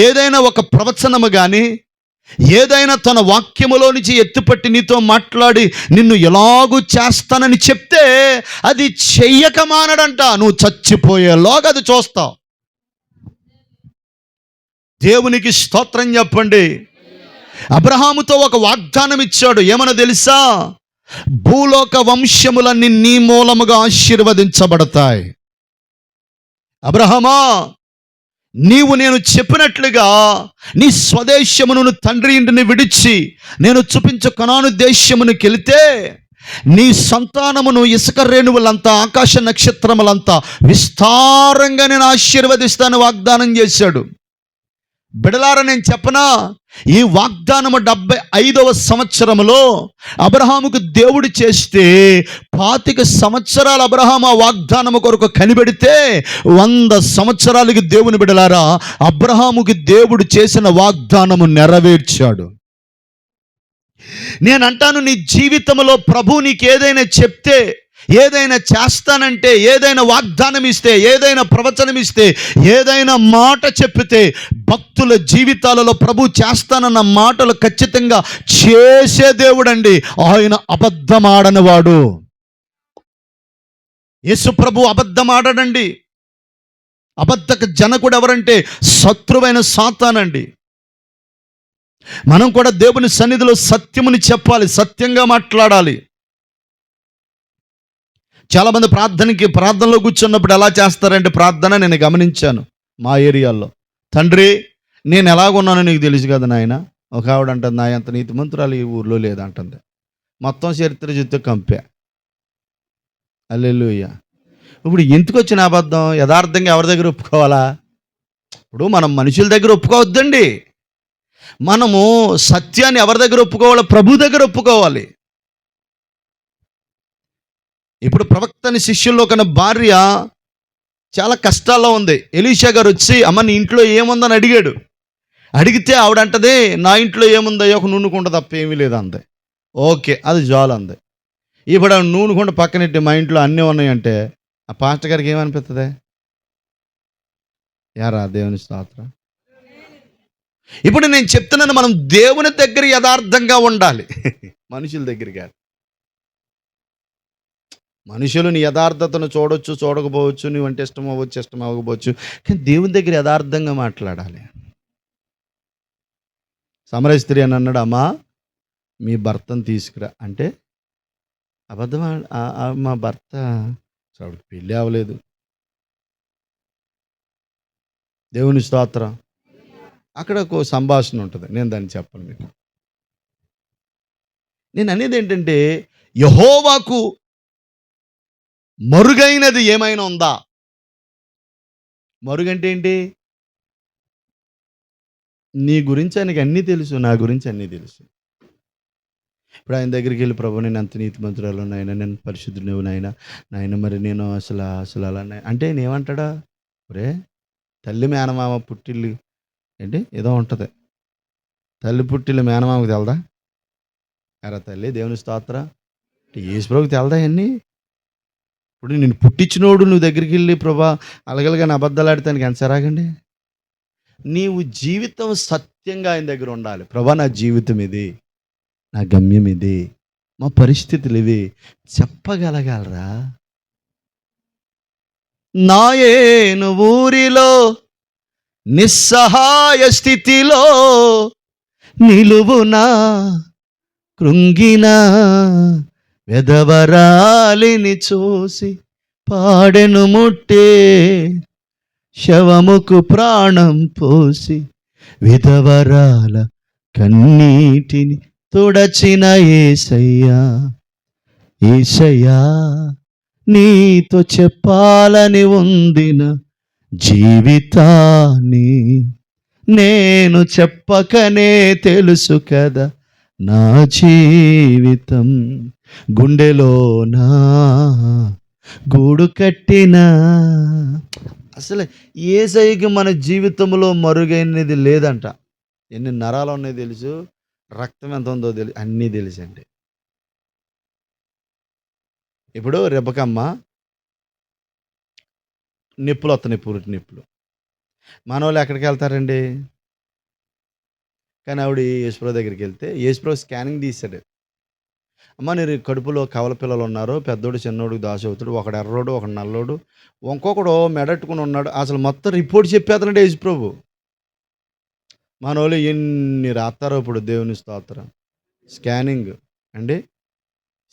ఏదైనా ఒక ప్రవచనము కానీ, ఏదైనా తన వాక్యములో నుంచి ఎత్తుపట్టి నీతో మాట్లాడి నిన్ను ఎలాగూ చేస్తానని చెప్తే అది చెయ్యక మానడంట. నువ్వు చచ్చిపోయేలాగా అది చూస్తావు. దేవునికి స్తోత్రం చెప్పండి. అబ్రహాముతో ఒక వాగ్దానం ఇచ్చాడు. ఏమన్నా తెలుసా? భూలోక వంశములన్నీ నీ మూలముగా ఆశీర్వదించబడతాయి. అబ్రహామా, నీవు నేను చెప్పినట్లుగా నీ స్వదేశమును, తండ్రి ఇంటిని విడిచి నేను చూపించు కనాను దేశమునికి వెళితే నీ సంతానమును ఇసుక రేణువులంతా, ఆకాశ నక్షత్రములంతా విస్తారంగా నేను ఆశీర్వదిస్తాను వాగ్దానం చేశాడు. బిడలారా, నేను చెప్పనా, ఈ వాగ్దానము 75వ సంవత్సరములో అబ్రహాముకు దేవుడు చేస్తే 25 సంవత్సరాలు అబ్రహాము ఆ వాగ్దానము కొరకు కనిపెడితే 100 సంవత్సరాలకి దేవుని బిడలారా అబ్రహాముకి దేవుడు చేసిన వాగ్దానము నెరవేర్చాడు. నేనంటాను, నీ జీవితంలో ప్రభు నీకు ఏదైనా చెప్తే, ఏదైనా చేస్తానంటే, ఏదైనా వాగ్దానం ఇస్తే, ఏదైనా ప్రవచనం ఇస్తే, ఏదైనా మాట చెప్పితే, భక్తుల జీవితాలలో ప్రభు చేస్తానన్న మాటలు ఖచ్చితంగా చేసే దేవుడండి. ఆయన అబద్ధమాడని వాడు. యేసు ప్రభు అబద్ధమాడడండి. అబద్ధక జనకుడు ఎవరంటే శత్రువైన సాతానండి. మనం కూడా దేవుని సన్నిధిలో సత్యముని చెప్పాలి, సత్యంగా మాట్లాడాలి. చాలామంది ప్రార్థనలో కూర్చున్నప్పుడు ఎలా చేస్తారంటే, ప్రార్థన నేను గమనించాను మా ఏరియాలో. తండ్రి, నేను ఎలాగున్నానో నీకు తెలుసు కదా నాయన. ఒక ఆవిడ అంటుంది, నా అంత నీతిమంతురాలు ఈ ఊర్లో లేదంటుంది. మొత్తం చరిత్ర చూస్తే కంపే. హల్లెలూయా. ఇప్పుడు ఎందుకు వచ్చిన అబద్ధం? యథార్థంగా ఎవరి దగ్గర ఒప్పుకోవాలా? ఇప్పుడు మనం మనుషుల దగ్గర ఒప్పుకోవద్దండి. మనము సత్యాన్ని ఎవరి దగ్గర ఒప్పుకోవాలి? ప్రభు దగ్గర ఒప్పుకోవాలి. ఇప్పుడు ప్రవక్తని శిష్యుల్లో కన్నా భార్య చాలా కష్టాల్లో ఉంది. ఎలీషా గారు వచ్చి, అమ్మ నీ ఇంట్లో ఏముందని అడిగాడు. అడిగితే ఆవిడంటది, నా ఇంట్లో ఏముందయ్యో, ఒక నూనె కుండ తప్ప ఏమీ లేదు అంది. ఓకే, అది జాలు అంది. ఇప్పుడు ఆ నూనె కుండ పక్కనెట్టి మా ఇంట్లో అన్నీ ఉన్నాయంటే ఆ పాస్టర్ గారికి ఏమనిపిస్తుంది? యారా దేవుని స్తోత్రం. ఇప్పుడు నేను చెప్తున్నాను, మనం దేవుని దగ్గర యథార్థంగా ఉండాలి, మనుషుల దగ్గర కాదు. మనుషులు నీ యథార్థతను చూడొచ్చు, చూడకపోవచ్చు, నువ్వంటే ఇష్టం అవ్వచ్చు, ఇష్టం అవ్వకపోవచ్చు, కానీ దేవుని దగ్గర యథార్థంగా మాట్లాడాలి. సమరయ స్త్రీ అని అన్నాడు, అమ్మా మీ భర్తను తీసుకురా అంటే, అబద్ధం, మా భర్త ఆవిడకి పెళ్ళి అవ్వలేదు. దేవుని స్తోత్రం. అక్కడ ఒక సంభాషణ ఉంటుంది, నేను దాన్ని చెప్పను మీకు. నేను అనేది ఏంటంటే, యెహోవాకు మరుగైనది ఏమైనా ఉందా? మరుగంటే ఏంటి? నీ గురించి ఆయనకి అన్నీ తెలుసు, నా గురించి అన్నీ తెలుసు. ఇప్పుడు ఆయన దగ్గరికి వెళ్ళి, ప్రభు నేను అంత నీతిమంతురాలు నాయన, నేను పరిశుద్ధుడు నాయన, మరి నేను అసలు అలా అంటే నేను ఏమంటాడా? ఒరే తల్లి మేనమామ పుట్టిల్లు ఏంటి ఏదో ఉంటుంది, తల్లి పుట్టిల్లు మేనమామకు తెలదా? ఎరా తల్లి దేవుని స్తోత్ర, యేసు ప్రభుకి తెలదా అన్నీ? ఇప్పుడు నేను పుట్టించినోడు నువ్వు దగ్గరికి వెళ్ళి, ప్రభా అలగలగానే అబద్ధాలు ఆడితే ఎంత సరాగండి. నీవు జీవితం సత్యంగా ఆయన దగ్గర ఉండాలి. ప్రభా నా జీవితం ఇది, నా గమ్యం ఇది, మా పరిస్థితులు ఇవి చెప్పగలగలరా? నాయేను ఊరిలో నిస్సహాయ స్థితిలో నిలువునా కృంగిన వెదవరాలిని చూసి పాడెను ముట్టే శవముకు ప్రాణం పోసి విధవరాల కన్నీటిని తుడచిన యేసయ్యా, యేసయ్యా నీతో చెప్పాలని ఉందిన జీవితాన్ని నేను చెప్పకనే తెలుసు కదా నా జీవితం, గుండెలోనా గూడు కట్టినా. అసలు యేసయ్యకి మన జీవితంలో మరుగైనది లేదంట. ఎన్ని నరాలు ఉన్నాయో తెలుసు, రక్తం ఎంత ఉందో తెలుసు, అన్నీ తెలుసండి. ఇప్పుడు రెబ్బకమ్మ నిప్పులు వస్తున్నాయి, పురుటి నిప్పులు. మన వాళ్ళు ఎక్కడికి వెళ్తారండి? కానీ ఆవిడ యేసుప్రభు దగ్గరికి వెళ్తే యేసుప్రభు స్కానింగ్ తీశాడు. అమ్మ నేను కడుపులో కవల పిల్లలు ఉన్నారు, పెద్దోడు చిన్నోడికి దాసి అవుతాడు, ఒకడు ఎర్రోడు ఒకడు నల్లోడు ఇంకొకడు మెడట్టుకుని ఉన్నాడు. అసలు మొత్తం రిపోర్ట్ చెప్పేస్తానండి యేసుప్రభు. మన వాళ్ళు ఎన్ని రాస్తారో ఇప్పుడు దేవుని స్తోత్రం. స్కానింగ్ అండి,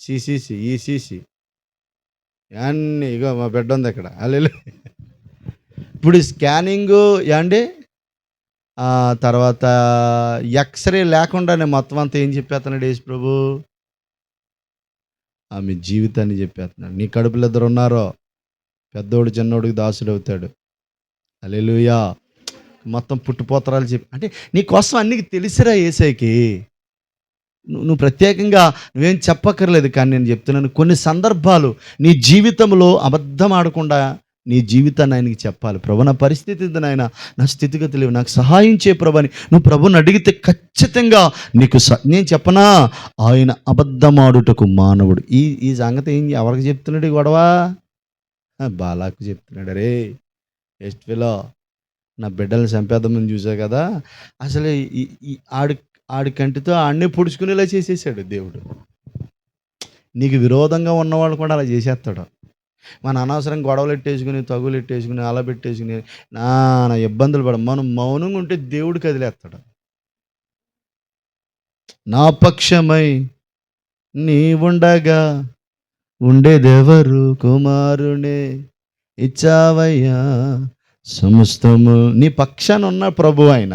సిసిసి, ఈసిసి అన్నీ. ఇగో మా బిడ్డ ఉంది ఇక్కడ, అల్లెలు. ఇప్పుడు స్కానింగు అండి, తర్వాత ఎక్స్రే లేకుండానే మొత్తం అంతా ఏం చెప్పేస్తున్నాడు యేసు ప్రభు? ఆమె జీవితాన్ని చెప్పేస్తున్నాడు. నీ కడుపులో ఇద్దరు ఉన్నారో, పెద్దోడు చిన్నోడికి దాసుడు అవుతాడు. హల్లెలూయా. మొత్తం పుట్టుపోతరాలు చెప్పి అంటే నీకోసం అన్నీ తెలిసిరా యేసయ్యకి. నువ్వు ప్రత్యేకంగా నువ్వేం చెప్పక్కర్లేదు. కానీ నేను చెప్తున్నాను, కొన్ని సందర్భాలు నీ జీవితంలో అబద్ధం ఆడకుండా నీ జీవితాన్ని ఆయనకి చెప్పాలి. ప్రభు నా పరిస్థితి ఇది నాయన, నా స్థితిగతులు ఇవి, నాకు సహాయం చేయి ప్రభు అని నువ్వు ప్రభుని అడిగితే ఖచ్చితంగా నీకు నేను చెప్పనా, ఆయన అబద్ధమాడుటకు మానవుడు. ఈ ఈ సంగతి ఎవరికి చెప్తున్నాడు ఈ గొడవ? బాలాకు చెప్తున్నాడు. రే ఎస్ట్ ఫెలో, నా బిడ్డల్ని చంపేద్దామని చూసావు కదా, అసలు ఈ ఈ ఆడి కంటితో ఆడినే పొడుచుకునేలా చేసేసాడు దేవుడు. నీకు విరోధంగా ఉన్నవాళ్ళు కూడా అలా చేసేస్తాడు. మన అనవసరం గొడవలు ఎట్టేసుకుని, తగులు ఎట్టేసుకుని, అలా పెట్టేసుకుని నా ఇబ్బందులు పడ, మనం మౌనంగా ఉంటే దేవుడు కదిలేస్తాడు. నా పక్షమై నీ ఉండగా ఉండేదెవరు, కుమారునే ఇచ్చావయ్యా సమస్తము. నీ పక్షాన ఉన్న ప్రభు ఆయన,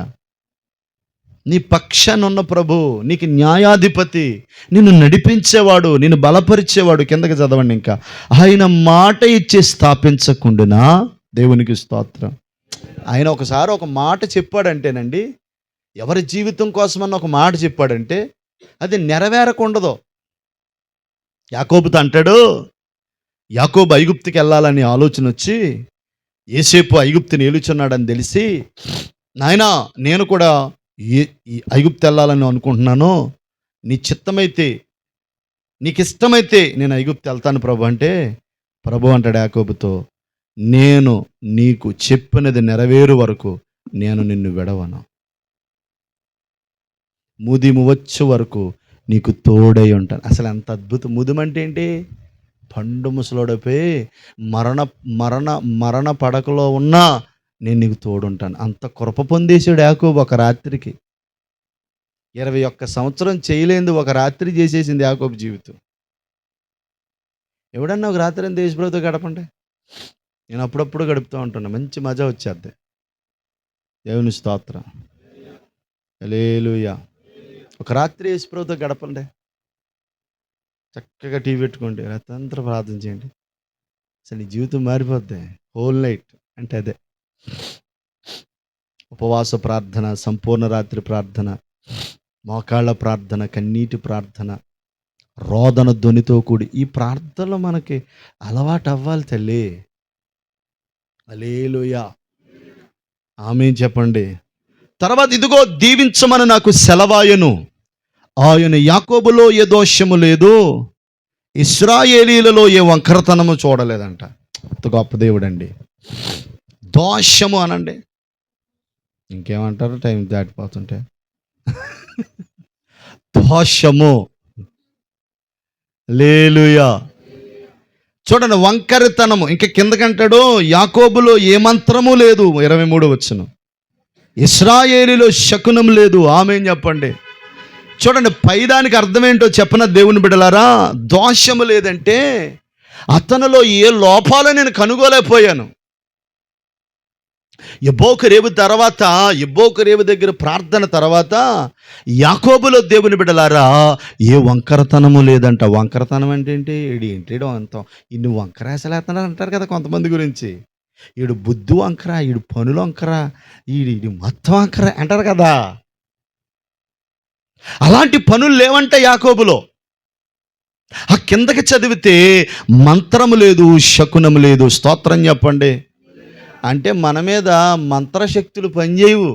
నీ పక్షాన ఉన్న ప్రభు, నీకు న్యాయాధిపతి, నిన్ను నడిపించేవాడు, నిన్ను బలపరిచేవాడు. కిందకి చదవండి ఇంకా. ఆయన మాట ఇచ్చి స్థాపించకుండానా, దేవునికి స్తోత్రం. ఆయన ఒకసారి ఒక మాట చెప్పాడంటేనండి, ఎవరి జీవితం కోసమన్న ఒక మాట చెప్పాడంటే అది నెరవేరకుండదు. యాకోబుతో అంటాడు, యాకోబు ఐగుప్తుకి వెళ్ళాలని ఆలోచన వచ్చి, యోసేపు ఐగుప్తుని ఏలుచున్నాడని తెలిసి, నాయనా నేను కూడా ఈ ఐగుప్తు వెళ్ళాలని అనుకుంటున్నాను, నీ చిత్తమైతే, నీకు ఇష్టమైతే నేను ఐగుప్తు వెళ్తాను ప్రభు అంటే, ప్రభు అంటాడు యాకోబుతో, నేను నీకు చెప్పినది నెరవేరు వరకు నేను నిన్ను విడవను, ముదిము వచ్చే వరకు నీకు తోడై ఉంటాను. అసలు ఎంత అద్భుతం. ముదిమంటే ఏంటి? పండు ముసలోడిపోయి మరణ మరణ మరణ పడకలో ఉన్నా నేను నీకు తోడుంటాను. అంత కృప పొందేశాడు యాకోబు ఒక రాత్రికి. 21 సంవత్సరం చేయలేంది ఒక రాత్రి చేసేసింది యాకోబు జీవితం. ఎవడన్నా ఒక రాత్రి అని దేశప్రభుతో గడపండి. నేను అప్పుడప్పుడు గడుపుతూ ఉంటాను, మంచి మజా వచ్చేద్ది. దేవుని స్తోత్రం, హల్లెలూయా. ఒక రాత్రి యేసుప్రభుతో గడపండి, చక్కగా టీవీ పెట్టుకోండి, రాత్రంతా ప్రార్థన చేయండి, అసలు నీ జీవితం మారిపోద్ది. హోల్ నైట్ అంటే అదే ఉపవాస ప్రార్థన, సంపూర్ణ రాత్రి ప్రార్థన, మోకాళ్ళ ప్రార్థన, కన్నీటి ప్రార్థన, రోదన ధ్వనితో కూడి ఈ ప్రార్థనలు మనకి అలవాటు అవ్వాలి తల్లి. హల్లెలూయా, ఆమేన్ చెప్పండి. తర్వాత ఇదిగో దీవించమని నాకు సెలవాయను, ఆయన యాకోబులో ఏ దోషము లేదు, ఇశ్రాయేలీలలో ఏ వంకరతనము చూడలేదంట. అంత గొప్ప దేవుడు అండి. దోషము అనండి, ఇంకేమంటారు టైం దాటిపోతుంటే, దోషము. హల్లెలూయా. చూడండి, వంకరితనము. ఇంకా కిందకంటాడు, యాకోబులో ఏ మంత్రము లేదు, 23 వచనం, ఇశ్రాయేలీలో శకునం లేదు. ఆమేన్ చెప్పండి. చూడండి, పైదానికి అర్థం ఏంటో చెప్పన దేవుని బిడ్డలారా. దోషము లేదంటే అతనిలో ఏ లోపాలు నేను కనుగోలేకపోయాను. యబ్బోకు రేవు దగ్గర ప్రార్థన తర్వాత యాకోబులో దేవుని బిడ్డలారా ఏ వంకరతనము లేదంట. వంకరతనం అంటే ఏంటి? ఏంటి అంత ఇన్ని వంకరేసలేస్తున్నాడు అంటారు కదా కొంతమంది గురించి. ఈడు బుద్ధి వంకర, ఈడు పనులు వంకర, ఈడు మొత్తం వంకర అంటారు కదా. అలాంటి పనులు లేవంట యాకోబులో. ఆ కిందకి చదివితే మంత్రము లేదు, శకునము లేదు. స్తోత్రం చెప్పండి. అంటే మన మీద మంత్రశక్తులు పనిచేయవు.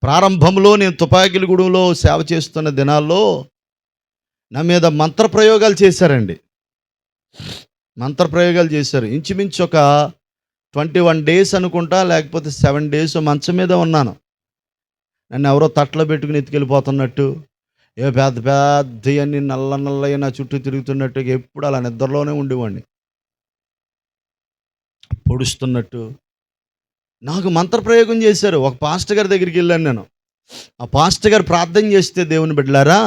ప్రారంభంలో నేను తుపాకిలిగూడెంలో సేవ చేస్తున్న దినాల్లో నా మీద మంత్రప్రయోగాలు చేశారండి. మంత్రప్రయోగాలు చేశారు. ఇంచుమించు ఒక 21 days అనుకుంటా, లేకపోతే 7 days మంచం మీద ఉన్నాను. నన్ను ఎవరో తట్లో పెట్టుకుని ఎత్తుకెళ్ళిపోతున్నట్టు, ఏ పెద్ద పెద్దవన్నీ నల్లయ్య నా చుట్టూ తిరుగుతున్నట్టు, ఎప్పుడు అలా నిద్రలోనే ఉండేవాడిని. పొడుస్తున్నట్టు నాకు మంత్రప్రయోగం చేశారు. ఒక పాస్టర్ గారి దగ్గరికి వెళ్ళాను నేను. ఆ పాస్టర్ గారు ప్రార్థన చేస్తే దేవుని బిడ్డలారా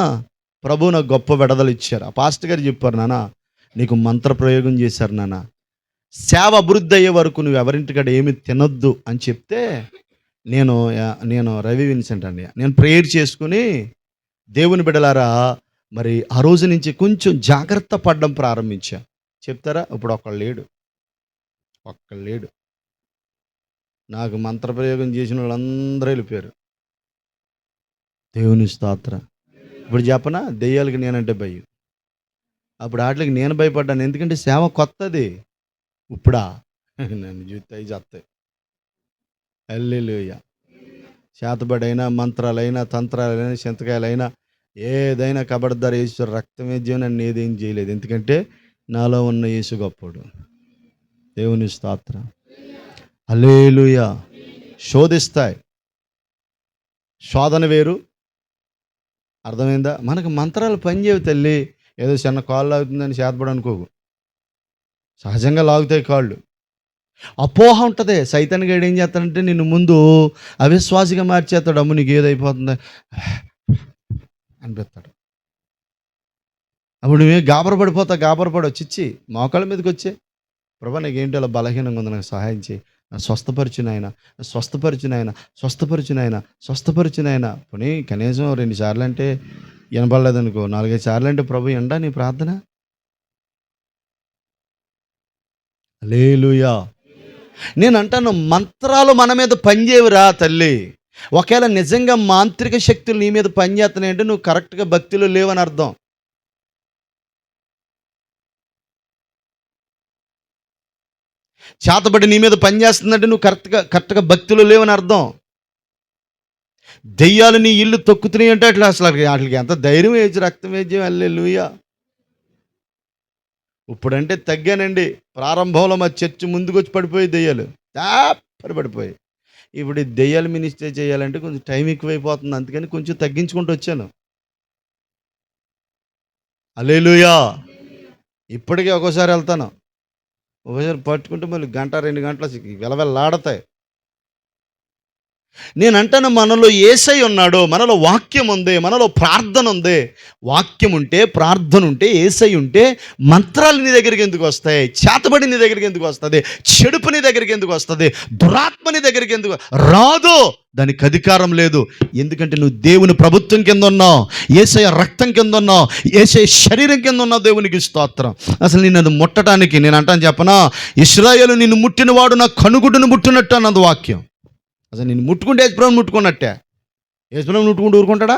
ప్రభు నాకు గొప్ప విడుదల ఇచ్చారు. ఆ పాస్టర్ గారు చెప్పారు, నాన్న నీకు మంత్రప్రయోగం చేశారు నాన్న, సేవ అభివృద్ధి అయ్యే వరకు నువ్వు ఎవరింటికాడ ఏమి తినొద్దు అని చెప్తే, నేను రవి విన్సెంట్ అండి, నేను ప్రేయర్ చేసుకుని దేవుని బిడ్డలారా మరి ఆ రోజు నుంచి కొంచెం జాగ్రత్త పడడం ప్రారంభించా. చెప్తారా, ఇప్పుడు ఒక్కళ్ళు లేడు. నాకు మంత్రప్రయోగం చేసిన వాళ్ళందరూ వెళ్ళిపోయారు. దేవుని స్తోత్రం. ఇప్పుడు చెప్పనా, దెయ్యాలకి నేనంటే భయం. అప్పుడు వాటికి నేను భయపడ్డాను, ఎందుకంటే సేవ కొత్తది. ఇప్పుడా నన్ను చూస్తే అవి చేస్తాయి. హల్లెలూయా. చేతబడైనా, మంత్రాలైనా, తంత్రాలైనా, చింతకాయలైనా, ఏదైనా కబడ్దారు యేసు రక్తమేద్యం నన్ను ఏదేం చేయలేదు. ఎందుకంటే నాలో ఉన్న యేసు గొప్పోడు. దేవుని స్తోత్రం. హల్లెలూయా. శోధిస్తాయి. శోధన వేరు. అర్థమైందా? మనకు మంత్రాలు పనిచేయవు తల్లి. ఏదో చిన్న కాళ్ళు లాగుతుందని చేతబడి అనుకోకు. సహజంగా లాగుతాయి కాళ్ళు. అపోహ ఉంటుంది. సైతాన్ గాడు ఏం చేస్తాడంటే నిన్ను ముందు అవిశ్వాసిగా మార్చేస్తాడు. అమ్ము నీకు ఏదైపోతుంది అనిపిస్తాడు. అప్పుడు నువ్వే గాబరపడవు. చిచ్చి మోకాళ్ళ మీదకి వచ్చే, ప్రభా నీకేంటి అలా బలహీనంగా ఉంది, నాకు సహాయం చేయి, స్వస్థపరిచినాయన. పోనీ కనీసం 2 సార్లు అంటే వినపడలేదనుకో, 4-5 సార్లు అంటే ప్రభు ఎండా నీ ప్రార్థన. హల్లెలూయా. నేను అంటాను, మంత్రాలు మన మీద పనిచేయవురా తల్లి. ఒకవేళ నిజంగా మాంత్రిక శక్తులు నీ మీద పనిచేస్తున్నాయంటే నువ్వు కరెక్ట్గా భక్తిలో లేవని అర్థం. చేతబడి నీ మీద పనిచేస్తుందంటే నువ్వు కరెక్ట్గా భక్తిలో లేవని అర్థం. దెయ్యాలు నీ ఇల్లు తొక్కుతున్నాయి అంటే అసలు వాటికి ఎంత ధైర్యం వేసి రక్తం వేద్యం. హల్లెలూయా. ఇప్పుడంటే తగ్గానండి. ప్రారంభంలో మా చర్చి ముందుకు వచ్చి పడిపోయి దెయ్యాలు పడిపోయి. ఇప్పుడు ఈ దెయ్యాలు మినిస్టర్ చేయాలంటే కొంచెం టైం ఎక్కువైపోతుంది. అందుకని కొంచెం తగ్గించుకుంటూ వచ్చాను. హల్లెలూయా. ఇప్పటికీ ఒక్కోసారి వెళ్తాను, ఒకసారి పట్టుకుంటే మళ్ళీ 1-2 గంటలు వెలవెల్లాడతాయి. నేను అంటాను, మనలో యేసయ్య ఉన్నాడు, మనలో వాక్యం ఉంది, మనలో ప్రార్థన ఉంది. వాక్యం ఉంటే, ప్రార్థన ఉంటే, యేసయ్య ఉంటే మంత్రాలు నీ దగ్గరికి ఎందుకు వస్తాయి? చేతబడి నీ దగ్గరికి ఎందుకు వస్తుంది? చెడుపు నీ దగ్గరికి ఎందుకు వస్తుంది? దురాత్మ నీ దగ్గరికి ఎందుకు రాదు? దానికి అధికారం లేదు. ఎందుకంటే నువ్వు దేవుని ప్రభుత్వం కింద ఉన్నావు, యేసయ్య రక్తం కింద ఉన్నావు, యేసయ్య శరీరం కింద ఉన్నావు. దేవునికి స్తోత్రం. అసలు నేను అది ముట్టడానికి నేను అంటాను చెప్పనా, ఇశ్రాయేలు నిన్ను ముట్టినవాడు నా కనుగుడ్డును ముట్టినట్టు అన్నది వాక్యం. అసలు నేను ముట్టుకుంటే యేసుప్రభుని ముట్టుకున్నట్టే. యేసుప్రభుని ముట్టుకుంటూ ఊరుకుంటాడా?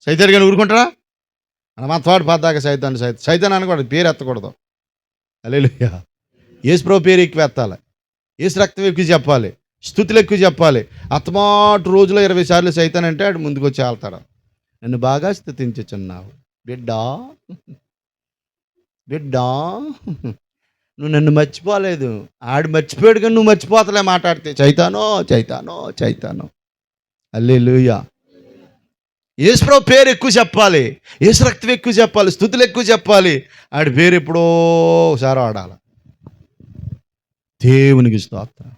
సైతాన్ గాని ఊరుకుంటాడా? మన మాత్వాడు పద్దాక సైతాన్ అనకూడదు, పేరు ఎత్తకూడదు. హల్లెలూయా. యేసుప్రభు పేరు ఎక్కువ ఎత్తాలి, యేసు రక్తం ఎక్కువ చెప్పాలి, స్తుతులు ఎక్కువ చెప్పాలి. అత్తమాటు రోజులో 20 సార్లు సైతాన్ అంటే ఆడు ముందుకు వచ్చి ఆళ్తాడు. నన్ను బాగా స్తుతించుచున్నావు బిడ్డా, నువ్వు నన్ను మర్చిపోలేదు. ఆడు మర్చిపోయాడు కానీ నువ్వు మర్చిపోతలే మాట్లాడితే. చైతానో. హల్లెలూయా. యేసుప్రభు పేరు ఎక్కువ చెప్పాలి, యేసు రక్తం ఎక్కువ చెప్పాలి, స్తుతులు ఎక్కువ చెప్పాలి. ఆడి పేరు ఎప్పుడో ఒకసారి వాడాలి. దేవునికి స్తోత్రం.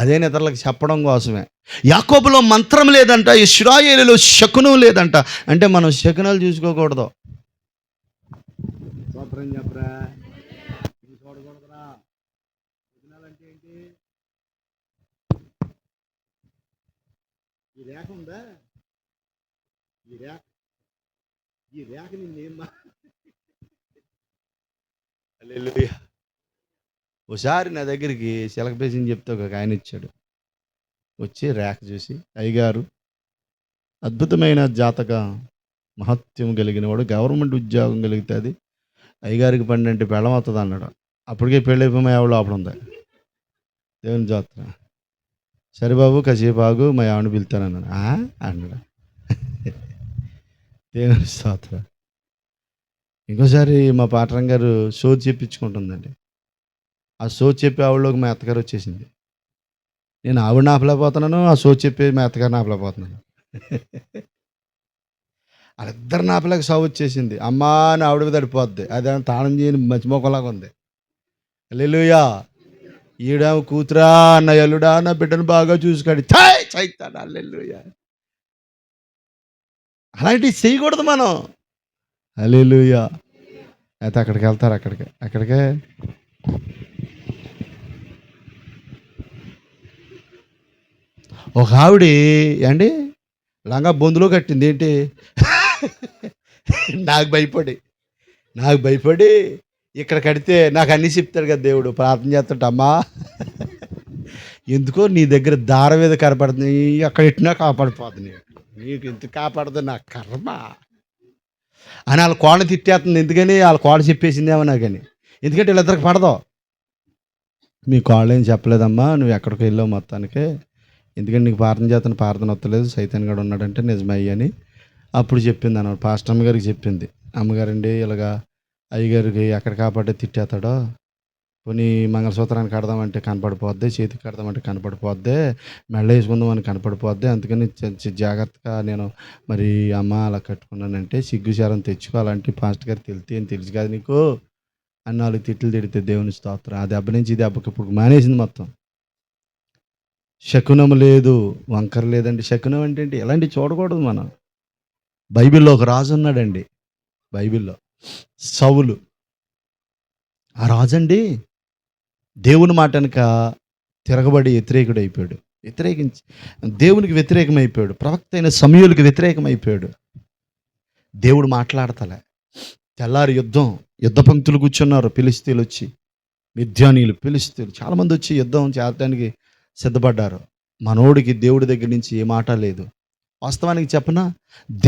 అదే ఇతరులకు చెప్పడం కోసమే. యాకోబులో మంత్రం లేదంట, ఇశ్రాయేలులో శకునం లేదంట. అంటే మనం శకునాలు చూసుకోకూడదు. స్తోత్రం చెప్పరా. ఈ రేఖ ఉందా, ఈ రేఖ నిన్నేమ్మా. హల్లెలూయా. ఒకసారి నా దగ్గరికి చిలక పేసింది చెప్తే ఒక ఆయన ఇచ్చాడు. వచ్చి రేఖ చూసి, అయ్యగారు అద్భుతమైన జాతక మహత్యం కలిగిన వాడు, గవర్నమెంట్ ఉద్యోగం కలిగితే అది అయ్యగారికి 12 పెళ్ళం అవుతుంది అన్నాడు. అప్పటికే పెళ్ళైపోయి ఆవిడ లోపల ఉంది. దేవుని జాతర. సరే బాబు కాసేపు ఆగు, మా ఆవిడని పిలుతానన్నాడు. అన్నాడు. దేవుని స్తోత్ర. ఇంకోసారి మా పాటరం గారు షో చెప్పించుకుంటుందండి. ఆ షో చెప్పి ఆవిడలోకి మా అత్తగారు వచ్చేసింది. నేను ఆవిడ ఆపలేకపోతున్నాను, ఆ షో చెప్పి మా అత్తగారిని ఆపలేకపోతున్నాను. వాళ్ళిద్దరు నాపలేక సాగు వచ్చేసింది. అమ్మా అని ఆవిడ తడిపోద్ది, అదే తాళం చేయని మర్చిపోకలాగా ఉంది. హల్లెలూయా. ఈడేమో కూతురా నా ఎల్లుడా నా బిడ్డను బాగా చూసుకాడు చైతాడు. హల్లెలూయా. అలాంటివి చేయకూడదు మనం. హల్లెలూయా. అయితే అక్కడికి వెళ్తారు. అక్కడికే ఒక ఆవిడ అండి లంగా బొందులో కట్టింది. ఏంటి నాకు భయపడి ఇక్కడ కడితే నాకు అన్నీ చెప్తాడు కదా దేవుడు. ప్రార్థన చేస్తాడు, అమ్మా ఎందుకో నీ దగ్గర దారం మీద కనపడుతుంది, అక్కడ ఇట్టినా కాపాడిపోతుంది, నీకు ఎందుకు కాపాడదు నా కర్మ అని వాళ్ళ కోడ తిట్టేస్తుంది. ఎందుకని వాళ్ళ కోడ చెప్పేసిందేమో నాకని. ఎందుకంటే వీళ్ళిద్దరికి పడదు. మీ కాళ్ళు ఏం చెప్పలేదమ్మా, నువ్వు ఎక్కడికి వెళ్ళావు మొత్తానికి, ఎందుకంటే నీకు ప్రార్థన వస్తలేదు, సైతాన్ గడు ఉన్నాడంటే నిజమయ్యి అని అప్పుడు చెప్పింది అన్నమాట. పాస్టర్ అమ్మగారికి చెప్పింది, అమ్మగారండి ఇలాగా అయ్యగారికి ఎక్కడ కాపాడే తిట్టేస్తాడో, పోనీ మంగళసూత్రాన్ని కడదామంటే కనపడిపోద్ది, చేతికి కడదామంటే కనపడిపోద్ది, మెళ్ళ వేసుకుందామని కనపడిపోద్ది, అందుకని జాగ్రత్తగా నేను మరి అమ్మ అలా కట్టుకున్నానంటే సిగ్గుచారం తెచ్చుకోవాలంటే పాస్టర్ గారు అని తెలుసు కదా నీకు అని 4 తిట్లు తిడితే దేవుని స్తోత్రం. ఆ దెబ్బ నుంచి ఈ దెబ్బకి ఇప్పుడు మానేసింది మొత్తం. శకునం లేదు, వంకర లేదండి. శకునం అంటే ఏంటి? ఎలాంటివి చూడకూడదు మనం. బైబిల్లో ఒక రాజు ఉన్నాడండి, బైబిల్లో సౌలు. ఆ రాజండి దేవుని మాట వెనక తిరగబడి వ్యతిరేకుడు అయిపోయాడు. దేవునికి వ్యతిరేకమైపోయాడు. ప్రవక్త అయిన సమూయేలుకి వ్యతిరేకమైపోయాడు. దేవుడు మాట్లాడతలే. తెల్లారి యుద్ధ పంక్తులు కూర్చున్నారు. ఫిలిష్తీయులు వచ్చి, మిద్యానీయులు, ఫిలిష్తీయులు చాలామంది వచ్చి యుద్ధం చేయడానికి సిద్ధపడ్డారు. మనోడికి దేవుడి దగ్గర నుంచి ఏ మాట లేదు. వాస్తవానికి చెప్పనా,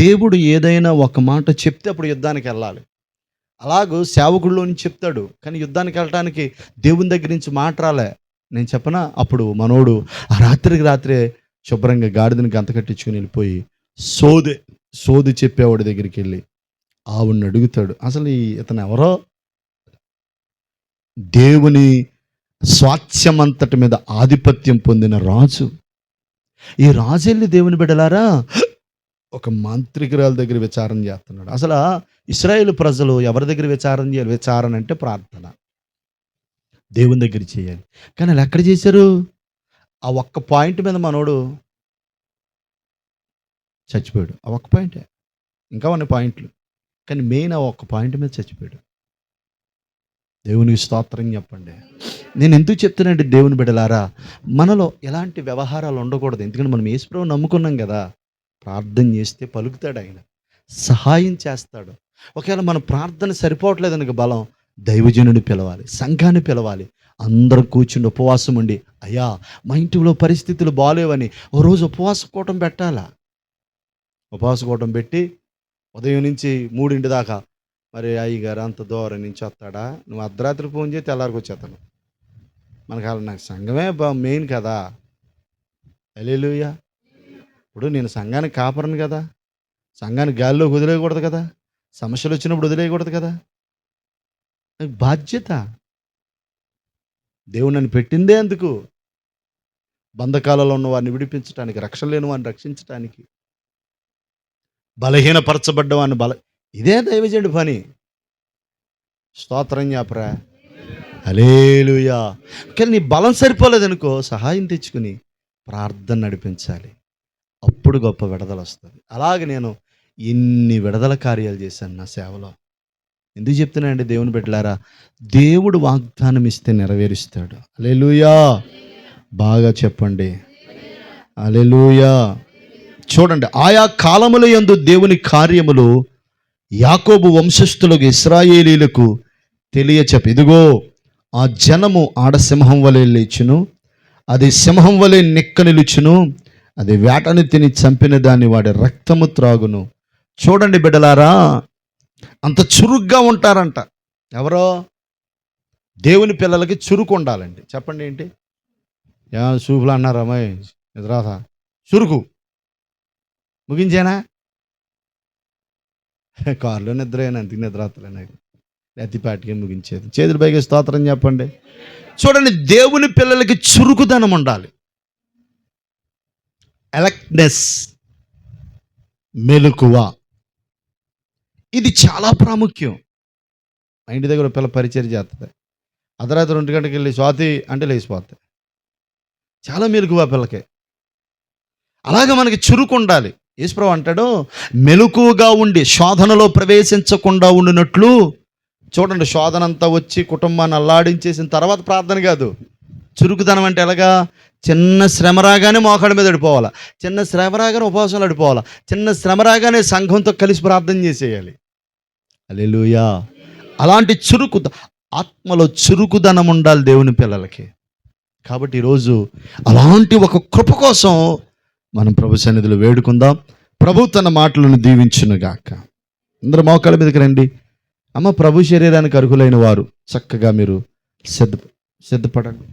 దేవుడు ఏదైనా ఒక మాట చెప్తే అప్పుడు యుద్ధానికి వెళ్ళాలి. అలాగూ సేవకుల్లో నుంచి చెప్తాడు, కానీ యుద్ధానికి వెళ్ళటానికి దేవుని దగ్గర నుంచి మాట రాలే. నేను చెప్పనా, అప్పుడు మనోడు ఆ రాత్రికి రాత్రే శుభ్రంగా గాడిదని గంత కట్టించుకుని వెళ్ళిపోయి సోది చెప్పేవాడి దగ్గరికి వెళ్ళి ఆవుని అడుగుతాడు, అసలు ఇతను ఎవరో? దేవుని స్వాస్థ్యమంతటి మీద ఆధిపత్యం పొందిన రాజు. ఈ రాజు వెళ్ళి దేవుని బిడ్డలారా ఒక మాంత్రికురాల దగ్గర విచారణ చేస్తున్నాడు. అసలు ఇశ్రాయేలు ప్రజలు ఎవరి దగ్గర విచారణ చేయాలి? విచారణ అంటే ప్రార్థన, దేవుని దగ్గర చేయాలి. కానీ వాళ్ళు ఎక్కడ చేశారు? ఆ ఒక్క పాయింట్ మీద మనోడు చచ్చిపోయాడు. ఆ ఒక్క పాయింటే, ఇంకా ఉన్న పాయింట్లు, కానీ మెయిన్ ఆ ఒక్క పాయింట్ మీద చచ్చిపోయాడు. దేవునికి స్తోత్రం చెప్పండి. నేను ఎందుకు చెప్తున్నానంటే దేవుని బిడ్డలారా, మనలో ఎలాంటి వ్యవహారాలు ఉండకూడదు. ఎందుకంటే మనం యేసుప్రభువుని నమ్ముకున్నాం కదా. ప్రార్థన చేస్తే పలుకుతాడు, ఆయన సహాయం చేస్తాడు. ఒకవేళ మన ప్రార్థన సరిపోవట్లేదు అనుక బలం, దైవజనుని పిలవాలి, సంఘాన్ని పిలవాలి, అందరూ కూర్చుని ఉపవాసం ఉండి, అయ్యా మా ఇంటిలో పరిస్థితులు బాగాలేవని ఓ రోజు ఉపవాస కూటం పెట్టాలా. ఉపవాస కూటం పెట్టి ఉదయం నుంచి 3 దాకా, మరి అయ్యగారు అంత దూరం నుంచి వస్తాడా, నువ్వు అర్ధరాత్రి ఫోన్ చేసి తెల్లారికి వచ్చేస్తాను. నాకు సంఘమే మెయిన్ కదా. హల్లెలూయా. ఇప్పుడు నేను సంఘానికి కాపరను కదా, సంఘానికి గాలిలోకి వదిలేయకూడదు కదా, సమస్యలు వచ్చినప్పుడు వదిలేయకూడదు కదా, నాకు బాధ్యత. దేవుడు నన్ను పెట్టిందే అందుకు, బంధకాలలో ఉన్న వారిని విడిపించడానికి, రక్షణ లేని వారిని రక్షించడానికి, బలహీనపరచబడ్డ వారిని ఇదే దైవజనుడి పని. స్తోత్రం చెప్పరా. హల్లెలూయా. కానీ నీ బలం సరిపోలేదనుకో, సహాయం తెచ్చుకుని ప్రార్థన నడిపించాలి, అప్పుడు గొప్ప విడుదల వస్తుంది. అలాగే నేను ఎన్ని విడుదల కార్యాలు చేశాను నా సేవలో. ఎందుకు చెప్తున్నానండి దేవుని బిడ్డలారా, దేవుడు వాగ్దానం ఇస్తే నెరవేరుస్తాడు. హల్లెలూయా. బాగా చెప్పండి, హల్లెలూయా. చూడండి, ఆయా కాలముల యందు దేవుని కార్యములు యాకోబు వంశస్థులకు ఇశ్రాయేలీలకు తెలియచెప్పి, ఇదిగో ఆ జనము ఆడసింహం వలె లేచును, అది సింహం వలె నిక్క నిలుచును, అది వేటని తిని చంపిన దాన్ని వాడి రక్తము త్రాగును. చూడండి బిడ్డలారా, అంత చురుగ్గా ఉంటారంట. ఎవరో? దేవుని పిల్లలకి చురుకు ఉండాలండి. చెప్పండి ఏంటి? చూపులు అన్నారు అమ్మాయి నిద్రాత చురుకు ముగించేనా? కారులో నిద్ర అయినా అంతకు నిద్రాతలే, నాకు అతిపాటిగా ముగించేది. చేతులు పైకి స్తోత్రం చెప్పండి. చూడండి, దేవుని పిల్లలకి చురుకుదనం ఉండాలి. అలర్ట్నెస్, మెలకువ, ఇది చాలా ప్రాముఖ్యం. మా ఇంటి దగ్గర పిల్ల పరిచయం చేస్తుంది, అర్ధరాత్రి 2 గంటలకు వెళ్ళి స్వాతి అంటే లేచిపోతాయి. చాలా మెలకువ పిల్లకి. అలాగే మనకి చురుకు ఉండాలి. యేసుప్రభువు అంటాడు, మెలకువగా ఉండి శోధనలో ప్రవేశించకుండా ఉండినట్లు. చూడండి, శోధన అంతా వచ్చి కుటుంబాన్ని అల్లాడించేసిన తర్వాత ప్రార్థన కాదు. చురుకుదనం అంటే ఎలాగా? చిన్న శ్రమ రాగానే మోకాళ్ళ మీద పడిపోవాలా, చిన్న శ్రమ రాగానే ఉపవాసాలు పడిపోవాలా, చిన్న శ్రమ రాగానే సంఘంతో కలిసి ప్రార్థన చేసేయాలి. హల్లెలూయా. అలాంటి ఆత్మలో చురుకుదనం ఉండాలి దేవుని పిల్లలకి. కాబట్టి ఈరోజు అలాంటి ఒక కృప కోసం మనం ప్రభు సన్నిధిలో వేడుకుందాం. ప్రభు తన మాటలను దీవించునుగాక. అందరూ మోకాళ్ళ మీదకి రండి. అమ్మ, ప్రభు శరీరానికి అర్హులైన వారు చక్కగా మీరు సిద్ధపడండి.